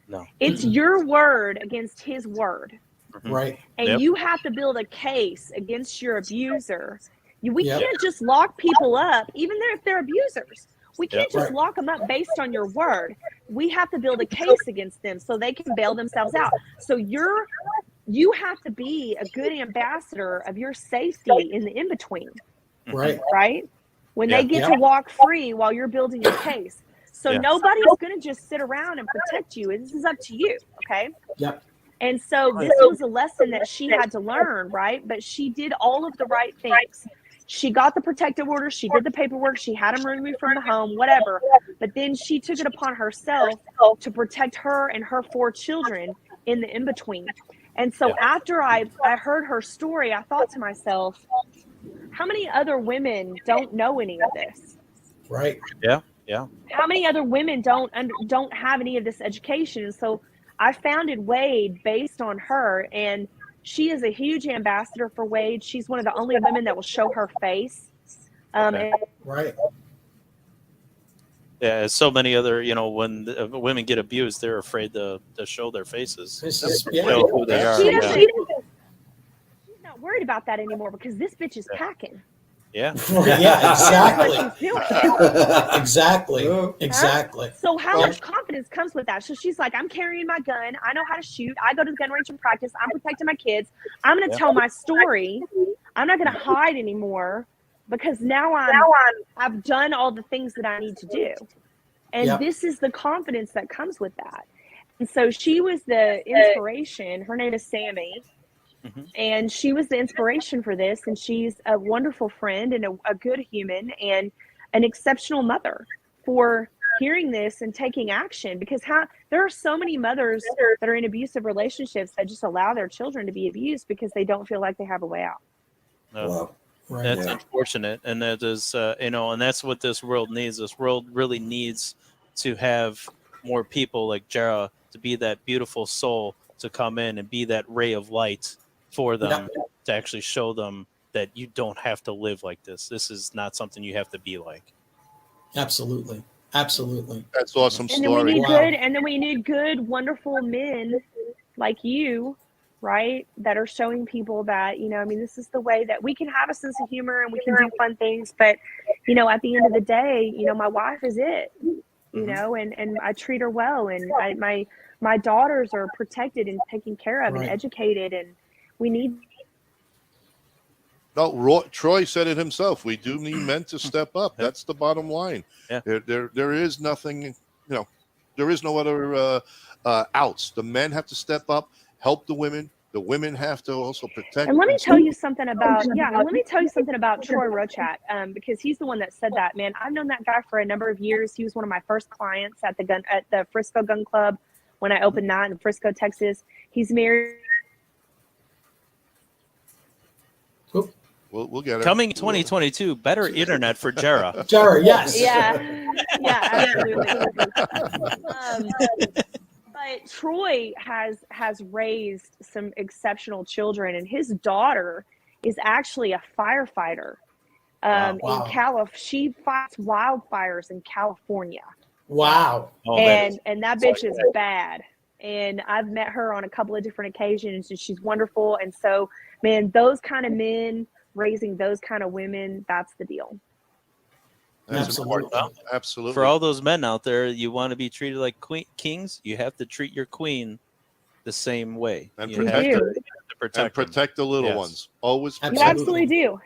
No.
It's your word against his word.
Right.
And you have to build a case against your abuser. We can't just lock people up, even if they're abusers. We can't just lock them up based on your word. We have to build a case against them so they can bail themselves out. So you have to be a good ambassador of your safety in the in-between. Right? When they get to walk free while you're building your case. So nobody's going to just sit around and protect you. This is up to you, okay?
Yep.
And so this was a lesson that she had to learn, right? But she did all of the right things. She got the protective order. She did the paperwork. She had him removed from the home, whatever. But then she took it upon herself to protect her and her 4 children in the in-between. And so after I heard her story, I thought to myself, how many other women don't know any of this?
Right.
Yeah. Yeah.
How many other women don't have any of this education? So I founded Wade based on her, and she is a huge ambassador for Wade. She's one of the only women that will show her face.
Right.
Yeah, so many other, when women get abused, they're afraid to show their faces. Know who they are.
She's not worried about that anymore because this bitch is packing.
Yeah.
Yeah, exactly.
What she's doing.
Exactly.
So how much confidence comes with that? So she's like, I'm carrying my gun. I know how to shoot. I go to the gun range and practice. I'm protecting my kids. I'm going to tell my story. I'm not going to hide anymore because now I've done all the things that I need to do. And this is the confidence that comes with that. And so she was the inspiration. Her name is Sammy. And she was the inspiration for this, and she's a wonderful friend and a good human and an exceptional mother for hearing this and taking action, because there are so many mothers that are in abusive relationships that just allow their children to be abused because they don't feel like they have a way out.
Wow. That's unfortunate, and that is and that's what this world needs. This world really needs to have more people like Jerah to be that beautiful soul to come in and be that ray of light for them, to actually show them that you don't have to live like this. This is not something you have to be like.
Absolutely.
That's awesome story.
And then we need good, wonderful men like you, right? That are showing people that, this is the way that we can have a sense of humor and we can do fun things. But, at the end of the day, my wife is it, and I treat her well. And my daughters are protected and taken care of and educated, and we need.
No, Troy said it himself. We do need men to step up. That's the bottom line.
Yeah.
There is nothing, there is no other outs. The men have to step up, help the women. The women have to also protect.
And let me tell you something about Troy Rochat, because he's the one that said that. Man, I've known that guy for a number of years. He was one of my first clients at the Frisco Gun Club when I opened that in Frisco, Texas. He's married.
We'll get it.
Coming 2022, better internet for Jerah.
Jerah, yes.
Yeah, absolutely. But Troy has raised some exceptional children, and his daughter is actually a firefighter. She fights wildfires in California.
Wow.
And that bitch is bad. And I've met her on a couple of different occasions, and she's wonderful. And so, man, those kind of men raising those kind of women, that's the deal.
Absolutely.
For all those men out there, you want to be treated like kings, you have to treat your queen the same way.
And
protect
the little ones. Always.
You absolutely do.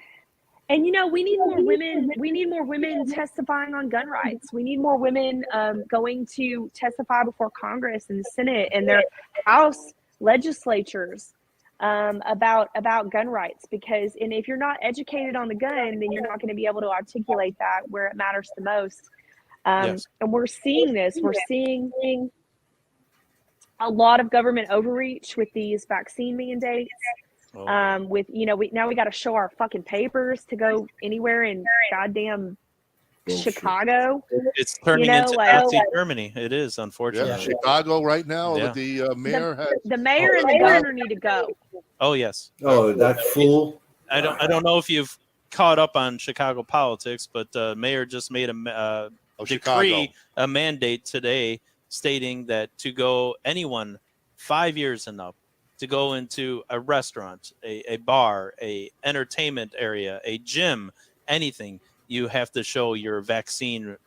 And we need more women. We need more women testifying on gun rights. We need more women going to testify before Congress and the Senate and their House legislatures about gun rights, because if you're not educated on the gun, then you're not going to be able to articulate that where it matters the most. And we're seeing this. We're seeing a lot of government overreach with these vaccine mandates. Now we got to show our fucking papers to go anywhere in goddamn Chicago.
It's turning into Nazi Germany. It is, unfortunately.
Yeah, Chicago right now. The mayor
the mayor and the governor need to go.
Oh yes.
Oh, that fool.
I don't know if you've caught up on Chicago politics, but the mayor just made a decree, a mandate today, stating that to go anyone 5 years and up to go into a restaurant, a bar, a entertainment area, a gym, anything, you have to show your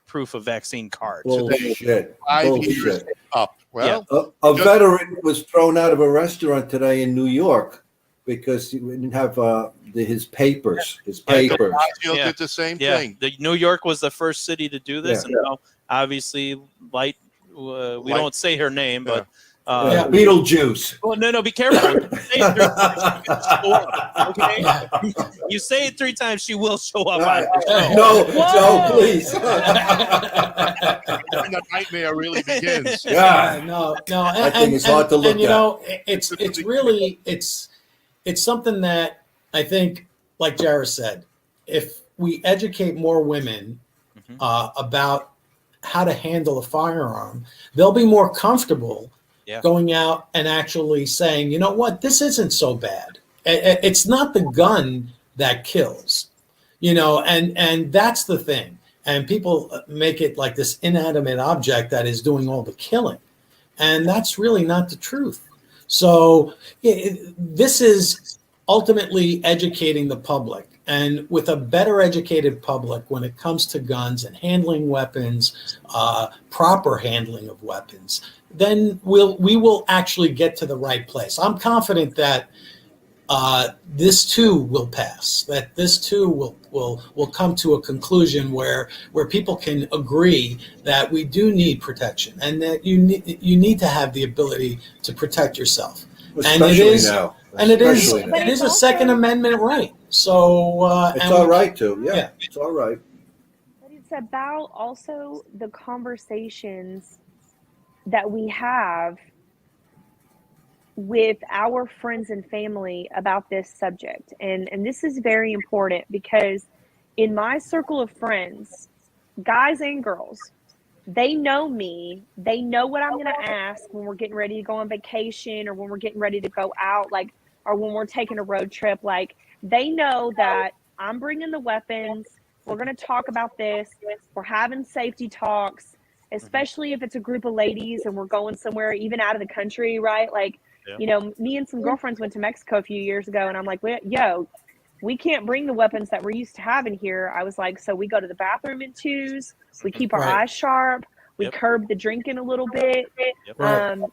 proof of vaccine card.
Bullshit.
5 years up. Well,
a veteran was thrown out of a restaurant today in New York because he didn't have his papers.
Did the same thing.
New York was the first city to do this, and now obviously, we don't say her name, but.
Beetlejuice.
Well, no, be careful. You say it 3 times, she will show up.
No, please.
When the nightmare really begins.
No.
I think it's hard to look at.
It's something that I think, like Jerah said, if we educate more women about how to handle a firearm, they'll be more comfortable
Yeah.
going out and actually saying, you know what, this isn't so bad. It's not the gun that kills, you know, and that's the thing. And people make it like this inanimate object that is doing all the killing. And that's really not the truth. So this is ultimately educating the public. And with a better educated public when it comes to guns and handling weapons, proper handling of weapons, then we will actually get to the right place. I'm confident that this too will pass, that this too will come to a conclusion where people can agree that we do need protection and that you need to have the ability to protect yourself.
Especially now.
And it is a Second Amendment right. So
it's all right to, yeah, it's all right.
But it's about also the conversations that we have with our friends and family about this subject. And this is very important because in my circle of friends, guys and girls, they know me. They know what I'm going to ask when we're getting ready to go on vacation or when we're getting ready to go out, like, or when we're taking a road trip. Like, they know that I'm bringing the weapons. We're going to talk about this. We're having safety talks, especially if it's a group of ladies and we're going somewhere, even out of the country, right? Like, you know, me and some girlfriends went to Mexico a few years ago, and I'm like, yo, we can't bring the weapons that we're used to having here. I was like, so we go to the bathroom in twos. We keep our eyes sharp. We curb the drinking a little bit.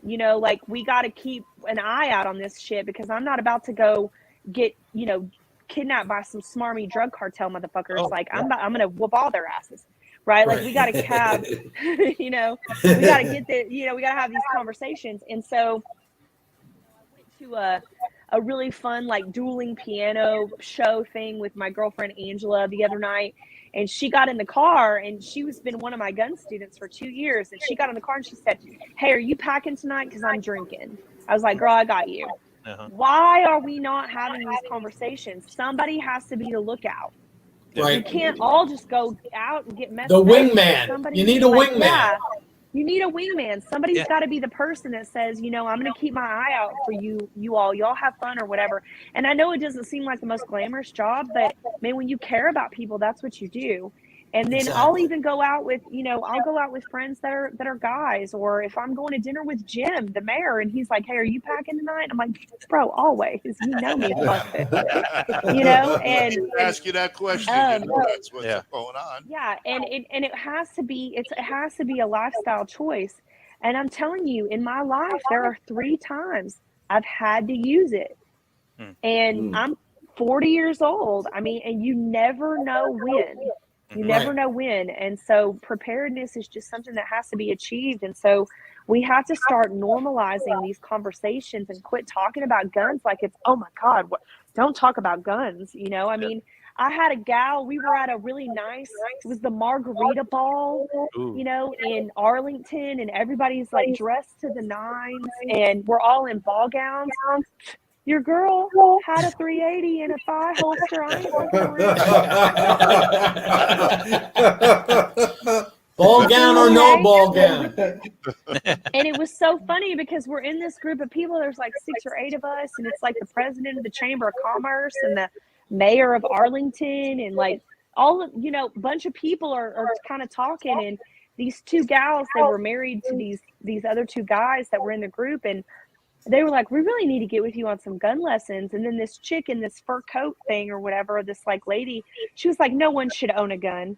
You know, like, we got to keep an eye out on this shit because I'm not about to go get, you know, kidnapped by some smarmy drug cartel motherfuckers. I'm going to whoop all their asses. Right? Like, we got to have, you know, we got to get the, you know, we got to have these conversations. And so I went to a really fun, like, dueling piano show thing with my girlfriend Angela the other night. And she got in the car, and she's been one of my gun students for 2 years. And she got in the car and she said, hey, are you packing tonight? Because I'm drinking. I was like, girl, I got you. Why are we not having these conversations? Somebody has to be the lookout.
Right.
You can't all just go out and get messed
The
up.
wingman. You need a wingman.
Yeah, you need a wingman. Somebody's got to be the person that says, you know, I'm going to keep my eye out for you all. Y'all have fun or whatever. And I know it doesn't seem like the most glamorous job, but man, when you care about people, that's what you do. And then I'll even go out with, you know, I'll go out with friends that are guys, or if I'm going to dinner with Jim, the mayor, and he's like, hey, are you packing tonight? I'm like, bro, always. You know me, you know, and
ask you that question. You know, that's what's going on.
Yeah, and it has to be a lifestyle choice. And I'm telling you, in my life, there are 3 times I've had to use it, and I'm 40 years old. I mean, and you never know when. You never know when. And so preparedness is just something that has to be achieved. And so we have to start normalizing these conversations and quit talking about guns like it's, oh my God, don't talk about guns. You know, I mean, I had a gal, we were at a really nice, it was the Margarita Ball, you know, in Arlington, and everybody's like dressed to the nines, and we're all in ball gowns. Your girl had a 380 and a thigh holster.
Ball gown or no ball gown.
And it was so funny because we're in this group of people. There's like 6 or 8 of us, and it's like the president of the Chamber of Commerce and the mayor of Arlington, and like all of, you know, bunch of people are kind of talking. And these 2 gals, they were married to these other 2 guys that were in the group, and they were like, we really need to get with you on some gun lessons. And then this chick in this fur coat thing or whatever, this like lady, she was like, no one should own a gun.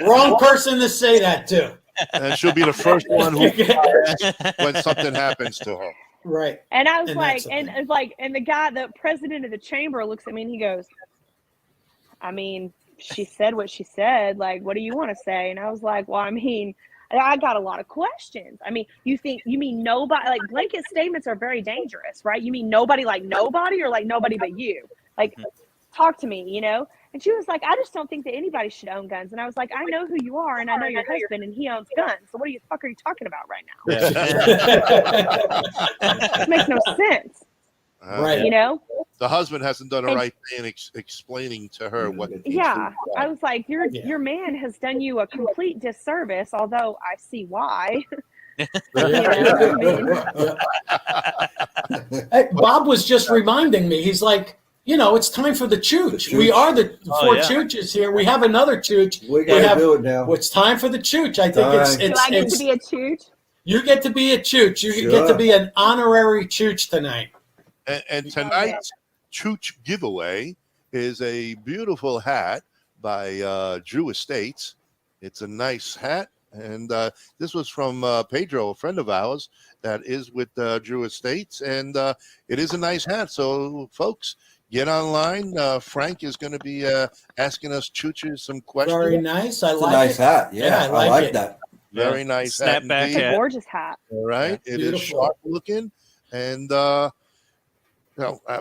wrong person to say that to.
And she'll be the first one who when something happens to her.
Right.
And I was like, and the guy, the president of the chamber, looks at me and he goes, I mean, she said what she said. Like, what do you want to say? And I was like, well, I mean, I got a lot of questions. I mean, you mean nobody, like, blanket statements are very dangerous, right? You mean nobody, like nobody, or like nobody but you? Like, talk to me, you know? And she was like, I just don't think that anybody should own guns. And I was like, I know who you are, and I know your husband, and he owns guns. So what the fuck are you talking about right now? It makes no sense.
Right.
You know?
the husband hasn't done the right thing in explaining to her what.
Yeah, I was like, your man has done you a complete disservice. Although I see why.
Hey, Bob was just reminding me. He's like, it's time for the chooch. We are the four chooches here. We have another chooch.
We gotta do it now.
It's time for the chooch. I think
Do I get to be a chooch?
You get to be a chooch. You get to be an honorary chooch tonight.
And tonight's chooch giveaway is a beautiful hat by Drew Estates. It's a nice hat. And this was from Pedro, a friend of ours that is with Drew Estates. And it is a nice hat. So, folks, get online. Frank is going to be asking us chooches some questions.
Very nice. I like
a nice
it.
hat. Yeah, I like that.
Very nice hat.
Snapback
It's a gorgeous hat.
All right.
Yeah,
it is sharp looking. And,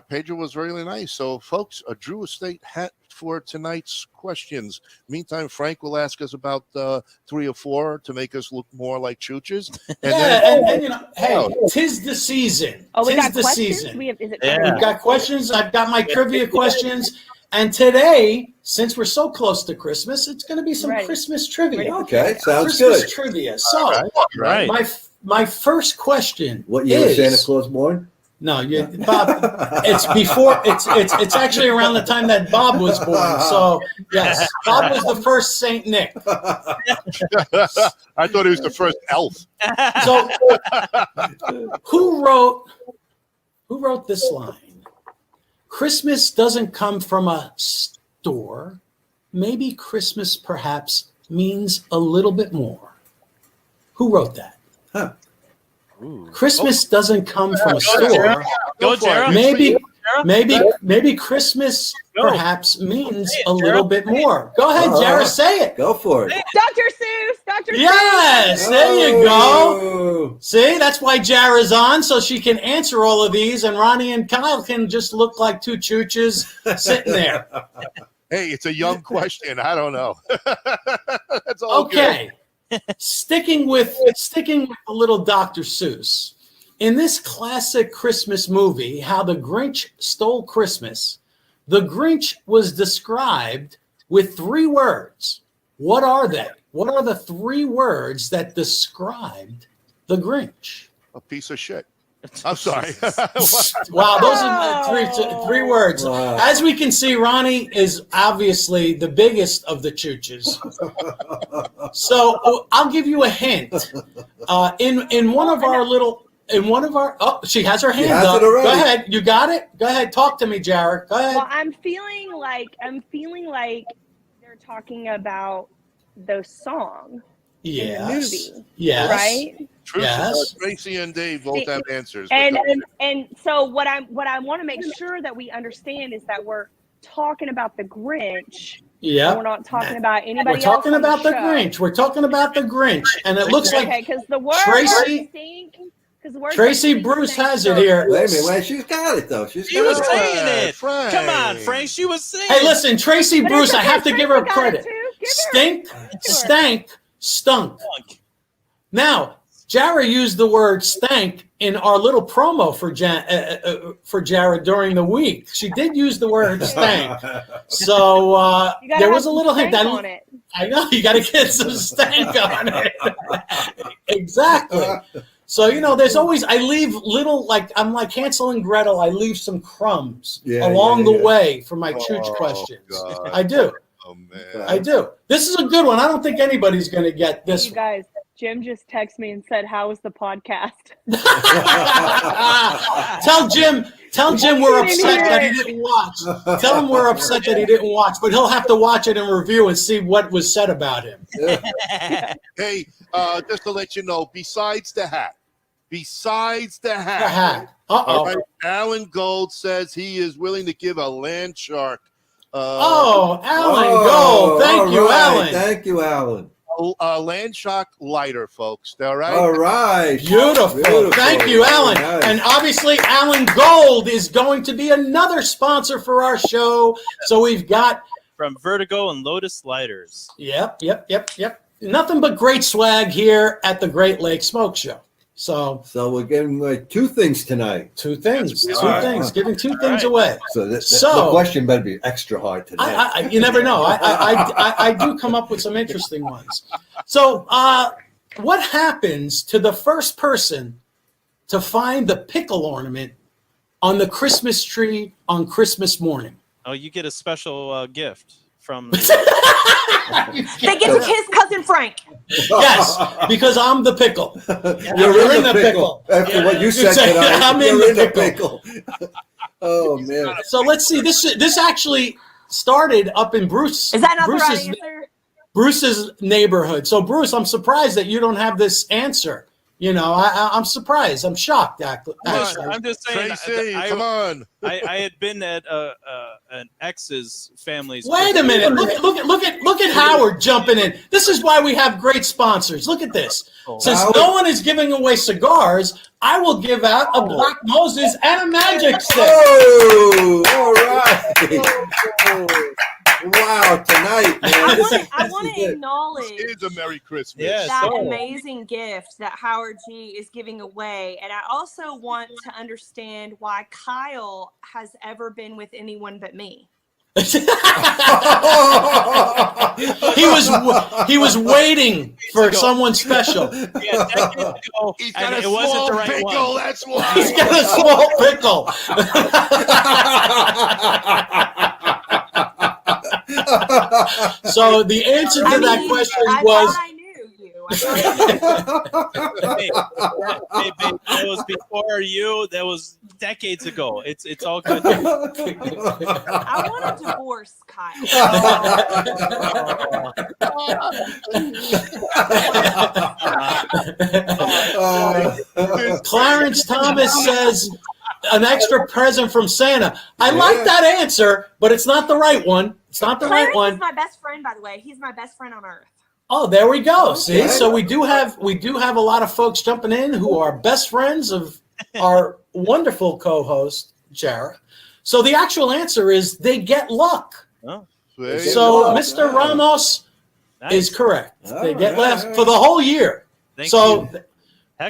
Pedro was really nice. So, folks, a Drew Estate hat for tonight's questions. Meantime, Frank will ask us about 3 or 4 to make us look more like chooches. And
hey, tis the season.
Oh, we got
the
questions?
season.
We've
got questions. I've got my trivia questions. And today, since we're so close to Christmas, it's going to be some Christmas trivia.
Okay, sounds
Christmas
good.
trivia. So, my first question.
What year was Santa Claus born?
No, Bob. It's before. It's actually around the time that Bob was born. So yes, Bob was the first Saint Nick.
I thought he was the first elf.
So who wrote this line? Christmas doesn't come from a store. Maybe Christmas perhaps means a little bit more. Who wrote that?
Huh.
Christmas doesn't come from a store.
Go, Jerah.
Maybe Christmas perhaps means a little bit more. Go ahead, Jerah, say it.
Go for it.
Dr. Seuss. Dr.
Yes,
Seuss.
there you go. See, that's why Jerah's on, so she can answer all of these, and Ronnie and Kyle can just look like two chooches sitting there.
Hey, it's a young question. I don't know. That's all
okay. Sticking with a little Dr. Seuss. In this classic Christmas movie, How the Grinch Stole Christmas, the Grinch was described with 3 words. What are they? What are the 3 words that described the Grinch?
A piece of shit. I'm sorry.
Wow, those are 3 words.
Wow.
As we can see, Ronnie is obviously the biggest of the chooches. So I'll give you a hint. In one of our she has her hand up. Go ahead. You got it? Go ahead. Talk to me, Jerah. Go ahead.
Well, I'm feeling like they're talking about the song.
Yes.
In the movie.
Yes.
Right?
Yes. Tracy and Dave both have answers.
And so what I want to make sure that we understand is that we're talking about the Grinch.
Yeah.
We're not talking about anybody else.
We're talking
on
about the
show.
Grinch. We're talking about the Grinch. And it looks like
because the word
Tracy Bruce has it here.
Wait a minute. She's got it, though.
She was saying it.
Frank.
Come on, Frank. She was saying
Hey, listen, Tracy Bruce, I have to give her
got
credit. Stink, stank, stunk. Now, Jerah used the word stank in our little promo for Jerah during the week. She did use the word stank. So there was a little hint.
On it.
I know, you got to get some stank on it. Exactly. So, there's always, I leave little, I'm like Hansel and Gretel, I leave some crumbs along the way for my chooch questions.
God.
I do.
Oh, man.
I do. This is a good one. I don't think anybody's going to get this
You guys, Jim just texted me and said, "How was the podcast?"
Tell Jim we're upset that he didn't watch. Tell him we're upset that he didn't watch, but he'll have to watch it and review and see what was said about him.
Hey, just to let you know, besides the hat.
Uh-oh.
All right, Alan Gold says he is willing to give a land shark.
Alan Gold. Thank you, Alan.
Thank you, Alan.
Land shark lighter, folks. All right.
All right.
Beautiful. Thank you, Alan.
Nice.
And obviously, Alan Gold is going to be another sponsor for our show. So we've got
from Vertigo and Lotus Lighters.
Yep. Nothing but great swag here at the Great Lake Smoke Show. So
we're giving away 2 things tonight.
2 things.
That's
2
right.
things. Giving 2 things away.
So the question better be extra hard tonight.
You never know. I do come up with some interesting ones. So what happens to the first person to find the pickle ornament on the Christmas tree on Christmas morning?
Oh, you get a special gift from.
They give it to his cousin Frank.
Yes, because I'm the pickle.
You're in the pickle. After what you said tonight,
I'm
you're
in the pickle.
Oh man!
So let's see. This actually started up in Bruce.
Is that not the right answer?
Bruce's neighborhood. So Bruce, I'm surprised that you don't have this answer. You know, I'm surprised. I'm shocked. Actually,
I'm just saying.
Tracy, come on.
I had been at an ex's family's.
Wait a minute. Look at Howard jumping in. This is why we have great sponsors. Look at this. Since no one is giving away cigars, I will give out a Black Moses and a Magic Stick.
Oh, all right. Wow, tonight, man.
I want to acknowledge
It's a Merry Christmas.
that amazing gift that Howard G is giving away. And I also want to understand why Kyle has ever been with anyone but me.
He was waiting for someone special.
Yeah, decades ago,
He's got
and
a
it wasn't
small
the right
pickle,
one.
that's why.
He's got a small pickle. So the answer to that question was.
I knew you.
Hey, babe, that was before you. That was decades ago. It's all good.
I want to divorce Kyle.
Clarence Thomas says an extra present from Santa. I like that answer, but it's not the right one. It's not the right one.
He's my best friend, by the way. He's my best friend on earth.
Oh, there we go. See, so we do have a lot of folks jumping in who are best friends of our wonderful co-host Jerah. So the actual answer is they get luck.
Oh,
so Mr. Ramos is correct. They get luck for the whole year. So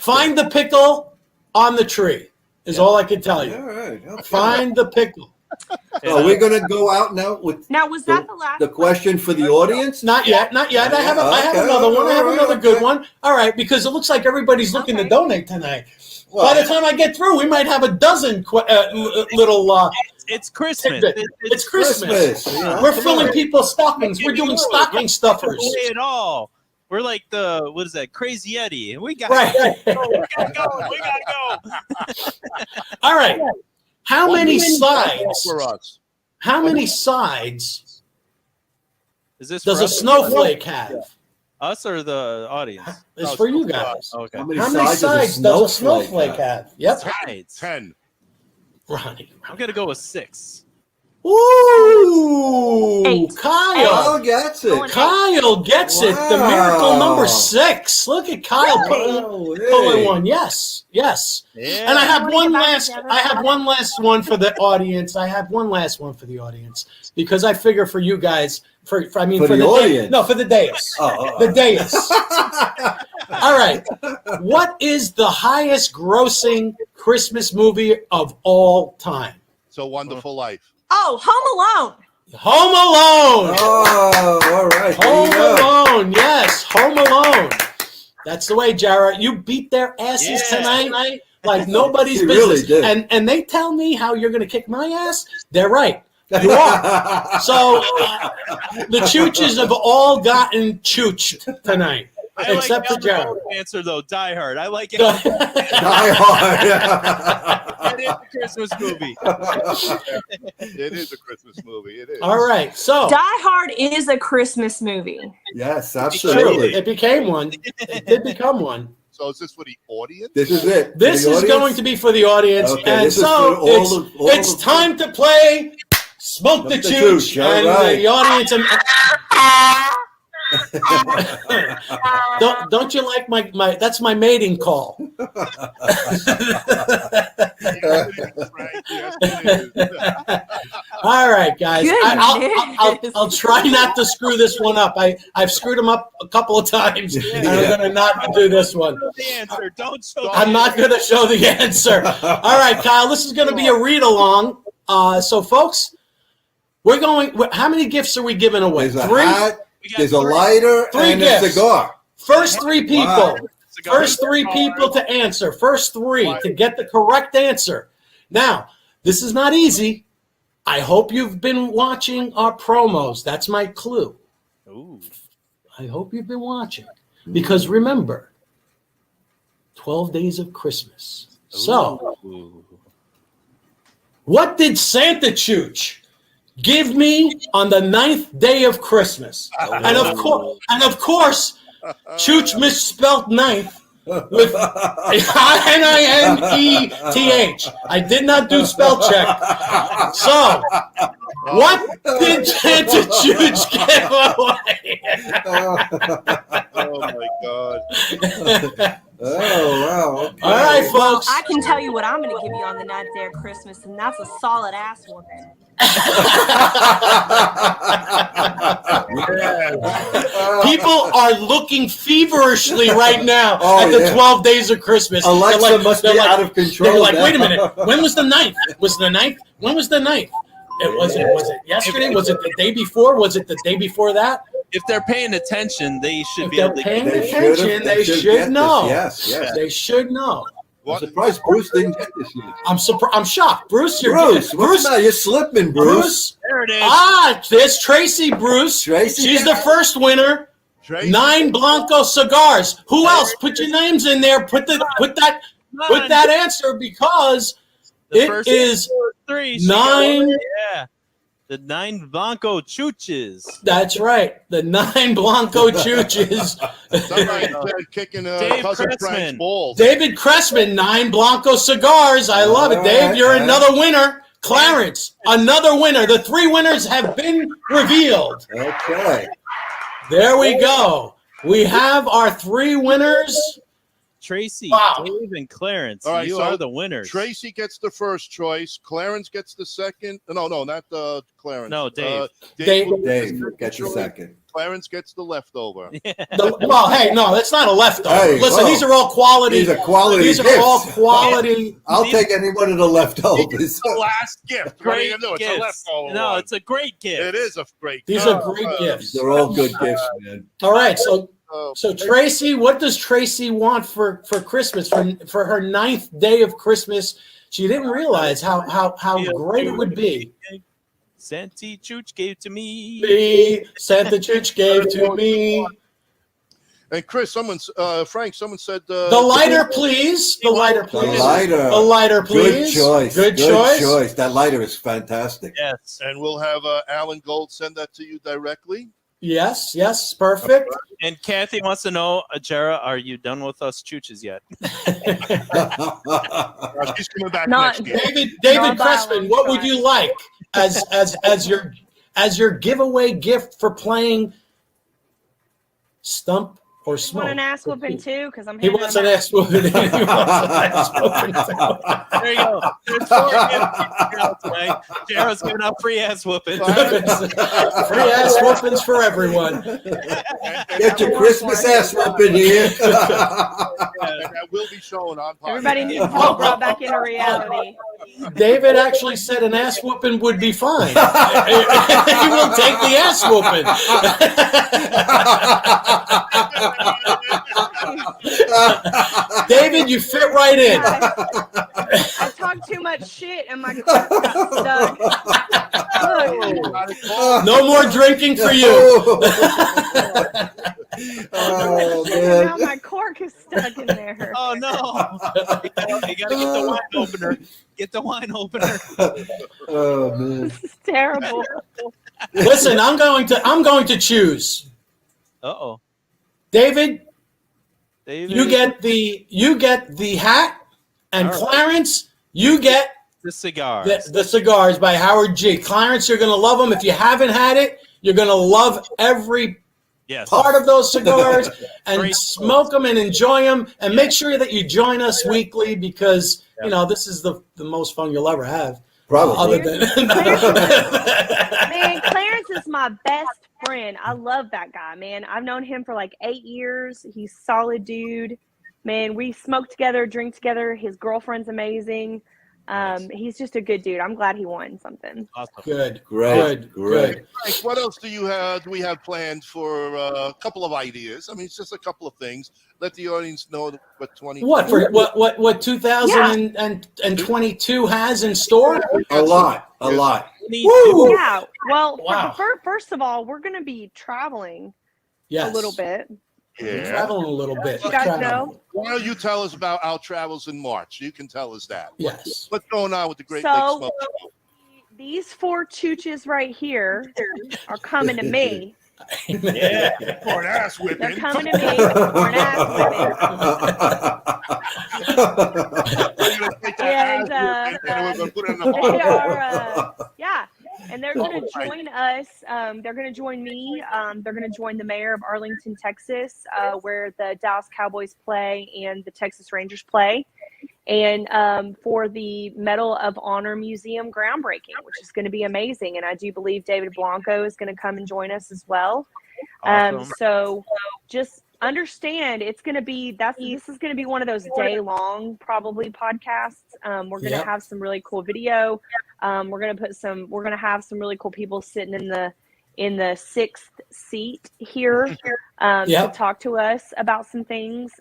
find the pickle on the tree is all I can tell you.
All right. Okay.
Find the pickle.
So we're going to go out now with
was that the last
question for the audience?
Not yet. I have another one. I have another good one. All right, because it looks like everybody's looking to donate tonight.
Well,
by the time I get through, we might have a dozen little.
It's Christmas.
It's Christmas.
Yeah.
We're filling people's stockings. We're doing stocking stuffers.
It all. We're like the what is that? Crazy Eddie. We got
Right.
We gotta go. We gotta go.
All right. How many sides?
For us.
How many sides
Is this
does
for
a
us?
snowflake have?
Us or the audience?
It's for you guys.
Okay.
How many
How many sides does a snowflake have? Yep.
Sides.
10.
Ronnie.
I'm gonna go with 6.
Ooh,
8.
Kyle.
gets it.
Kyle gets it. The miracle number 6. Look at Kyle pulling one. Yes.
Yeah.
And I have one last one for the audience. Because I figure for you guys, for the
audience.
No, for the dais. The dais. All right. What is the highest grossing Christmas movie of all time?
So Wonderful Life.
Oh, Home Alone.
Home Alone.
Oh, all right.
Home Alone. Yes, Home Alone. That's the way, Jerah. You beat their asses tonight like nobody's business.
Really did.
And they tell me how you're going to kick my ass. They're right. You are. So the chooches have all gotten chooched tonight. Except for Jerah.
Answer though, Die Hard. I like it.
Die Hard.
It is a Christmas movie.
It is a Christmas movie. It is.
All right. So
Die Hard is a Christmas movie.
Yes,
true.
absolutely.
It became one. It did become one.
So is this for the audience?
This is it.
This is going to be for the audience.
Okay,
And
this is
so
for all
it's time to play Smoke the Chooch.
All
And
right.
the audience. Don't you like my that's my mating call. All right, guys. I'll try not to screw this one up. I've screwed them up a couple of times. And I'm going to not do this one. I'm not going to show the answer. All right, Kyle, this is going to be a read-along. So, folks, we're going – how many gifts are we giving away?
There's a hat, there's a lighter, and a cigar.
First three people. Wow. First three people to answer. First three to get the correct answer. Now, this is not easy. I hope you've been watching our promos. That's my clue.
Ooh.
I hope you've been watching. Because remember, 12 days of Christmas. Ooh. So, what did Santa Chooch give me on the 9th day of Christmas? And of course, Chooch misspelled 9th with N-I-N-E-T-H. I did not do spell check. So, what did Santa Chooch give away?
Oh, my God.
Oh, wow. Okay.
All right, folks.
I can tell you what I'm going to give you on the 9th day of Christmas, and that's a solid ass whooping.
People are looking feverishly right now at the 12 days of Christmas.
Alexa must be out of control.
They're like, wait a minute. When was the 9th? Was the 9th? When was the 9th? Was it yesterday? Was it the day before? Was it the day before that?
If they're paying attention, they should
If
be
they're
able to
paying attention, they should know.
Yes.
They should know.
I'm surprised Bruce didn't get this yet.
I'm shocked. Bruce,
what's the matter? You're slipping, Bruce.
There it is.
There's Tracy, Bruce.
Tracy.
She's the first winner. Tracy. 9 Blanco cigars. Who else? Put your names in there. Put that answer because it is 9.
Yeah. The 9 Blanco Chooches.
That's right. The 9 Blanco Chooches.
Somebody's kicking Cousin Frank's balls.
David Cressman, 9 Blanco Cigars. I love it. Dave, you're another winner. Clarence, another winner. The 3 winners have been revealed.
Okay.
There we go. We have our 3 winners.
Tracy,
wow.
Dave, and Clarence.
All right,
you are the winners.
Tracy gets the first choice. Clarence gets the second. No, not Clarence.
No, Dave.
Dave
gets the second.
Clarence gets the leftover.
Yeah.
Well, hey, no, that's not a leftover.
Hey,
listen, these are all quality.
These are quality
These
gifts.
are all quality.
I'll take any one of the leftovers.
It's the last gift.
Great
What are you gonna do? It's a leftover.
No,
one.
it's a great gift.
It is a great
These
gift.
are great gifts.
They're all good gifts, man.
All right, so Tracy, what does Tracy want for Christmas for her 9th day of Christmas? She didn't realize how great it would be.
Santa Chooch gave to me.
Santa Chooch gave to me.
And Chris, Frank, someone said
the lighter, please. The lighter, please.
The
lighter, please.
Good choice.
Good choice.
That lighter is fantastic.
Yes.
And we'll have Alan Gold send that to you directly.
Yes, perfect.
And Kathy wants to know, Jerah, are you done with us chooches yet?
She's coming back next year.
David Cressman, what would you like as your giveaway gift for playing Stump or Smoke?
You want an ass whooping too? Because I'm.
He wants an ass whooping.
There you go. There's 4 gifts tonight. Jerah's giving out free ass whoopings.
Free ass whoopings for everyone.
Get your Christmas ass whooping here.
That will be shown on podcast.
Everybody needs to be brought back into reality.
David actually said an ass whooping would be fine. He will take the ass whooping. David, you fit right in.
I talked too much shit and my cork got stuck.
No more drinking for you.
Oh,
Now my cork is stuck in there.
Oh no! You gotta get the wine opener. Get the wine opener.
Oh man,
this is terrible.
Listen, I'm going to choose.
Uh-oh.
David, you get the hat, and
All right.
Clarence, you get
the cigars.
The cigars by Howard G. Clarence, you're going to love them. If you haven't had it, you're going to love every part of those cigars and
Great
smoke them and enjoy them. And make sure that you join us weekly because, you know, this is the most fun you'll ever have.
Probably.
Other than
Man, Clarence is my best friend. I love that guy, man. I've known him for like 8 years. He's a solid dude. Man, we smoke together, drink together. His girlfriend's amazing. He's just a good dude. I'm glad he won something.
Awesome.
Good.
Great.
Good.
Frank, what else do we have planned for a couple of ideas? I mean, it's just a couple of things. Let the audience know what 20.
What 2022 has in store?
A lot.
Woo!
Yeah. Well, first of all, we're going to be traveling a little bit.
Yeah.
Traveling a little bit.
You guys know?
Why don't you tell us about our travels in March? You can tell us that.
Yes.
What's going on with the Great Lake Smoke Show?
These 4 chooches right here are coming to me.
Yeah. For an ass whipping.
They're coming to me for an ass whipping. And
we're going to put it in the
they are, and they're going to join us. They're going to join me. They're going to join the mayor of Arlington, Texas, where the Dallas Cowboys play and the Texas Rangers play. And for the Medal of Honor Museum groundbreaking, which is going to be amazing. And I do believe David Blanco is going to come and join us as well.
Awesome.
So just understand this is going to be one of those day-long probably podcasts. We're going to have some really cool video. We're going to have some really cool people sitting in the 6th seat here to talk to us about some things.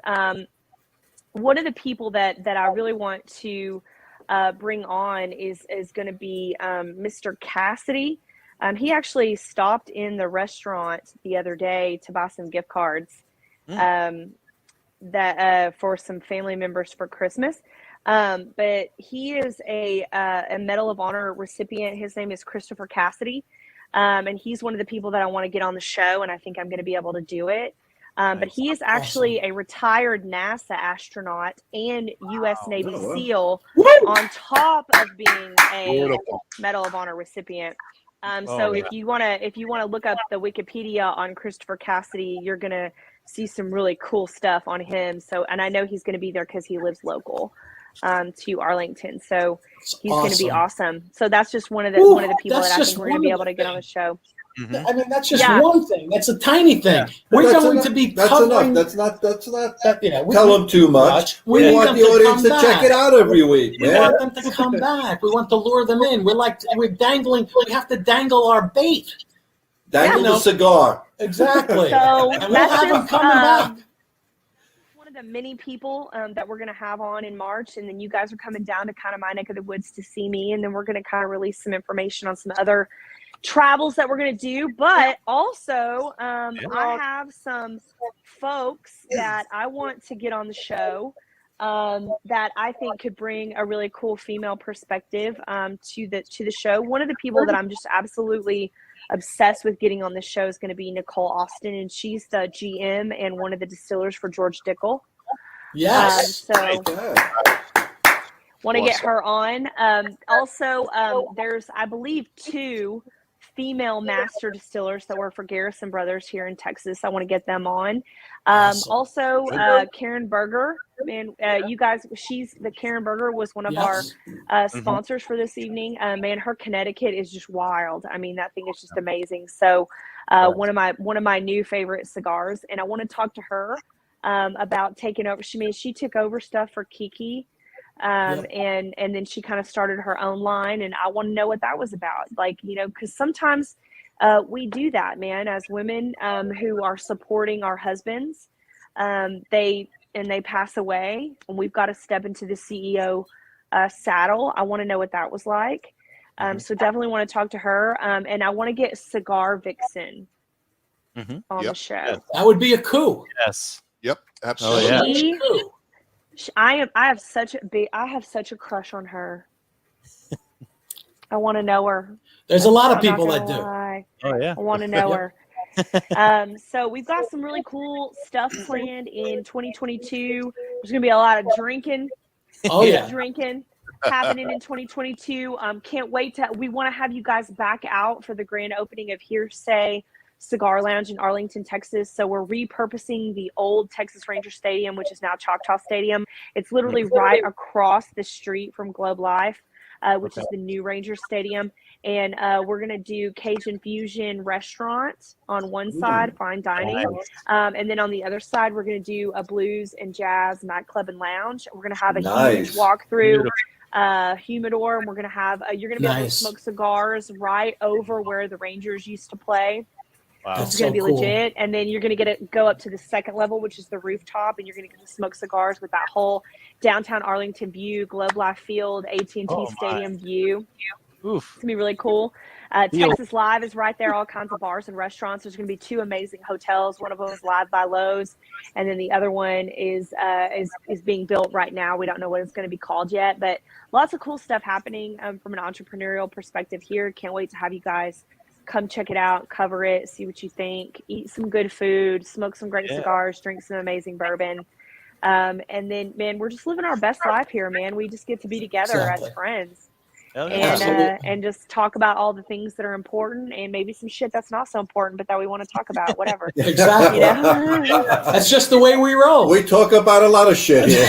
One of the people that I really want to bring on is going to be Mr. Cassidy. He actually stopped in the restaurant the other day to buy some gift cards that for some family members for Christmas. But he is a Medal of Honor recipient. His name is Christopher Cassidy, and he's one of the people that I want to get on the show, and I think I'm going to be able to do it. But he is actually a retired NASA astronaut and U.S. Navy SEAL on top of being a Medal of Honor recipient. So if you want to look up the Wikipedia on Christopher Cassidy, you're going to see some really cool stuff on him. So, and I know he's going to be there because he lives local to Arlington. So he's going to be awesome. So that's just one of the people that I think we're going to be able to get on the show.
I mean, that's just one thing. That's a tiny thing. We're going to be covering.
That's not. Tell them too much. We want the audience to check it out every week.
We want them to come back. We want to lure them in. We're dangling. We have to dangle our bait.
Dangle the cigar.
Exactly.
So
and we'll have them coming back.
One of the many people that we're going to have on in March, and then you guys are coming down to kind of my neck of the woods to see me, and then we're going to kind of release some information on some other travels that we're going to do, but also I have some folks that I want to get on the show that I think could bring a really cool female perspective to the show. One of the people that I'm just absolutely obsessed with getting on the show is going to be Nicole Austin, and she's the GM and one of the distillers for George Dickel.
Yes.
Want to get her on. Also, there's, I believe, 2 female master distillers that work for Garrison Brothers here in Texas. I want to get them on. Also, Karen Berger, man, you guys, Karen Berger was one of our sponsors for this evening. Man, her Connecticut is just wild. I mean, that thing is just amazing. So, one of my new favorite cigars, and I want to talk to her about taking over. She took over stuff for Kiki. And then she kind of started her own line, and I want to know what that was about. Like, because sometimes we do that, man, as women who are supporting our husbands, they pass away, and we've got to step into the CEO saddle. I want to know what that was like. So definitely want to talk to her, and I want to get Cigar Vixen on the show.
That would be a coup.
Yes.
Yep. Absolutely.
I have such a crush on her. I want to know her.
There's a lot of people that do.
Oh yeah.
I want to know her. So we've got some really cool stuff planned in 2022. There's going to be a lot of drinking. Drinking happening in 2022. Can't wait we want to have you guys back out for the grand opening of Hearsay Cigar Lounge in Arlington, Texas. So we're repurposing the old Texas Ranger Stadium, which is now Choctaw Stadium. It's literally right across the street from Globe Life, which is the new Ranger Stadium. And we're going to do Cajun Fusion restaurant on one side, fine dining. And then on the other side, we're going to do a blues and jazz nightclub and lounge. We're going to have a huge walkthrough humidor, and we're going to have you're going to be able to smoke cigars right over where the Rangers used to play.
Wow.
It's going to be legit. And then you're going to go up to the second level, which is the rooftop, and you're going to get to smoke cigars with that whole downtown Arlington view, Globe Life Field, AT&T Stadium view.
Oof.
It's going to be really cool. Texas Live is right there, all kinds of bars and restaurants. There's going to be 2 amazing hotels. One of them is Live by Lowe's, and then the other one is being built right now. We don't know what it's going to be called yet, but lots of cool stuff happening from an entrepreneurial perspective here. Can't wait to have you guys come check it out, cover it, see what you think, eat some good food, smoke some great cigars, drink some amazing bourbon. And then, man, we're just living our best life here, man. We just get to be together as friends. And just talk about all the things that are important and maybe some shit that's not so important, but that we want to talk about, whatever.
Exactly.
You know?
That's just the way we roll.
We talk about a lot of shit here.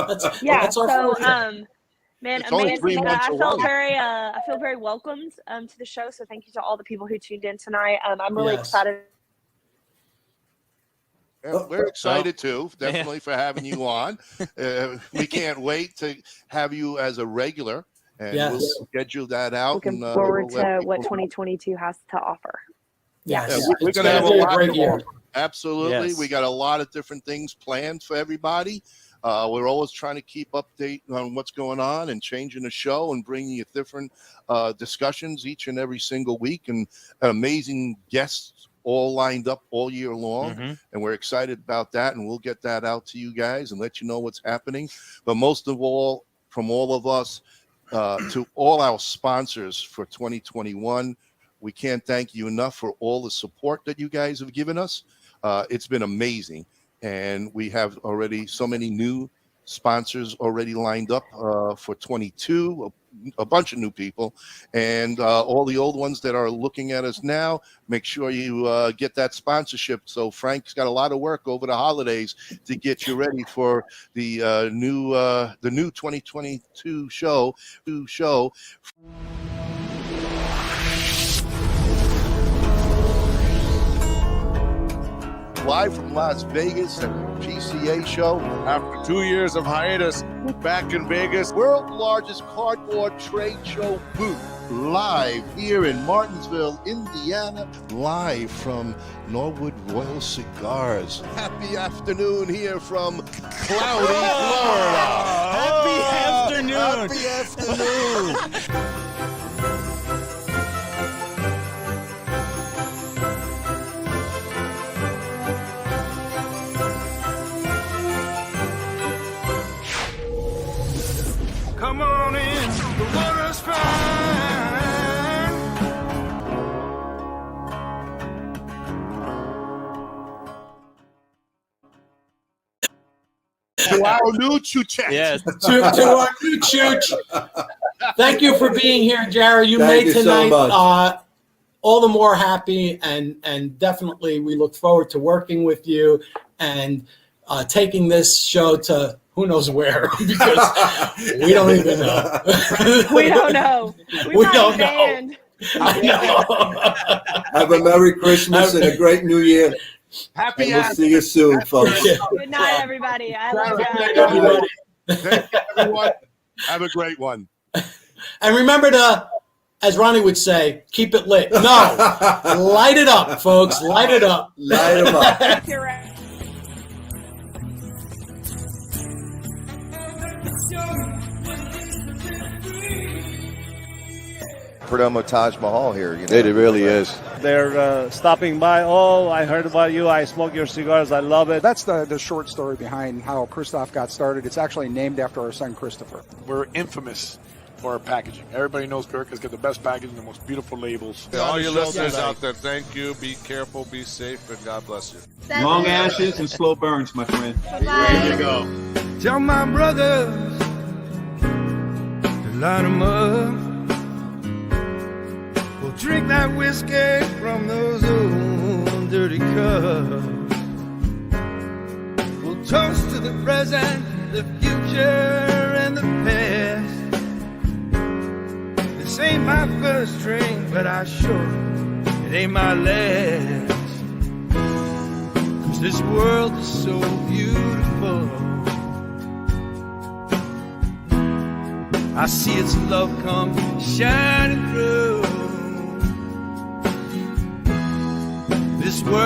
That's our
man,
It's only 3
amazing.
months away.
I feel very welcomed to the show. So thank you to all the people who tuned in tonight. I'm really excited.
We're excited too, definitely, for having you on. We can't wait to have you as a regular, and we'll schedule that out.
Looking forward to what 2022 has to offer.
We're going to have a lot
year.
Absolutely.
Yes.
We got a lot of different things planned for everybody. We're always trying to keep update on what's going on and changing the show and bringing you different discussions each and every single week, and amazing guests all lined up all year long. And we're excited about that, and we'll get that out to you guys and let you know what's happening. But most of all, from all of us to all our sponsors for 2021, we can't thank you enough for all the support that you guys have given us. It's been amazing, and we have already so many new sponsors already lined up for 22, a bunch of new people, and all the old ones that are looking at us now. Make sure you get that sponsorship. So Frank's got a lot of work over the holidays to get you ready for the new 2022 show. Live from Las Vegas at the GCA show.
After 2 years of hiatus, we're back in Vegas.
World's largest cardboard trade show booth. Live here in Martinsville, Indiana. Live from Norwood Royal Cigars. Happy afternoon here from cloudy Florida.
Happy afternoon.
Happy afternoon.
Come on in, the water's fine.
To our new chooch.
Yes.
to our new chooch. Thank you for being here, Jerah. You
Thank
made
you so
tonight
much.
all the more happy, and definitely we look forward to working with you and taking this show to who knows where, because we don't even know.
We don't know.
We don't know. I know.
Have a Merry Christmas and a great New Year.
Happy
We'll see you soon, folks.
Good night, everybody. I love you.
Everybody.
Thank you, everyone. Have a great one.
And remember to, as Ronnie would say, keep it lit. No, light it up, folks. Light it up.
Light them up.
Perdomo Taj Mahal here. You know?
It really is.
They're stopping by. Oh, I heard about you. I smoke your cigars. I love it.
That's the short story behind how Kristoff got started. It's actually named after our son, Christopher.
We're infamous for our packaging. Everybody knows Berger's got the best packaging, the most beautiful labels.
To all your listeners out there, thank you. Be careful, be safe, and God bless you.
Long ashes and slow burns, my friend.
There you go.
Tell my brothers to line them up. We'll
We'll drink that whiskey from those old dirty cups. We'll toast to the present, the future, and the past. This ain't my first drink, but I sure it ain't my last. 'Cause this world is so beautiful. I see its love come shining through. This world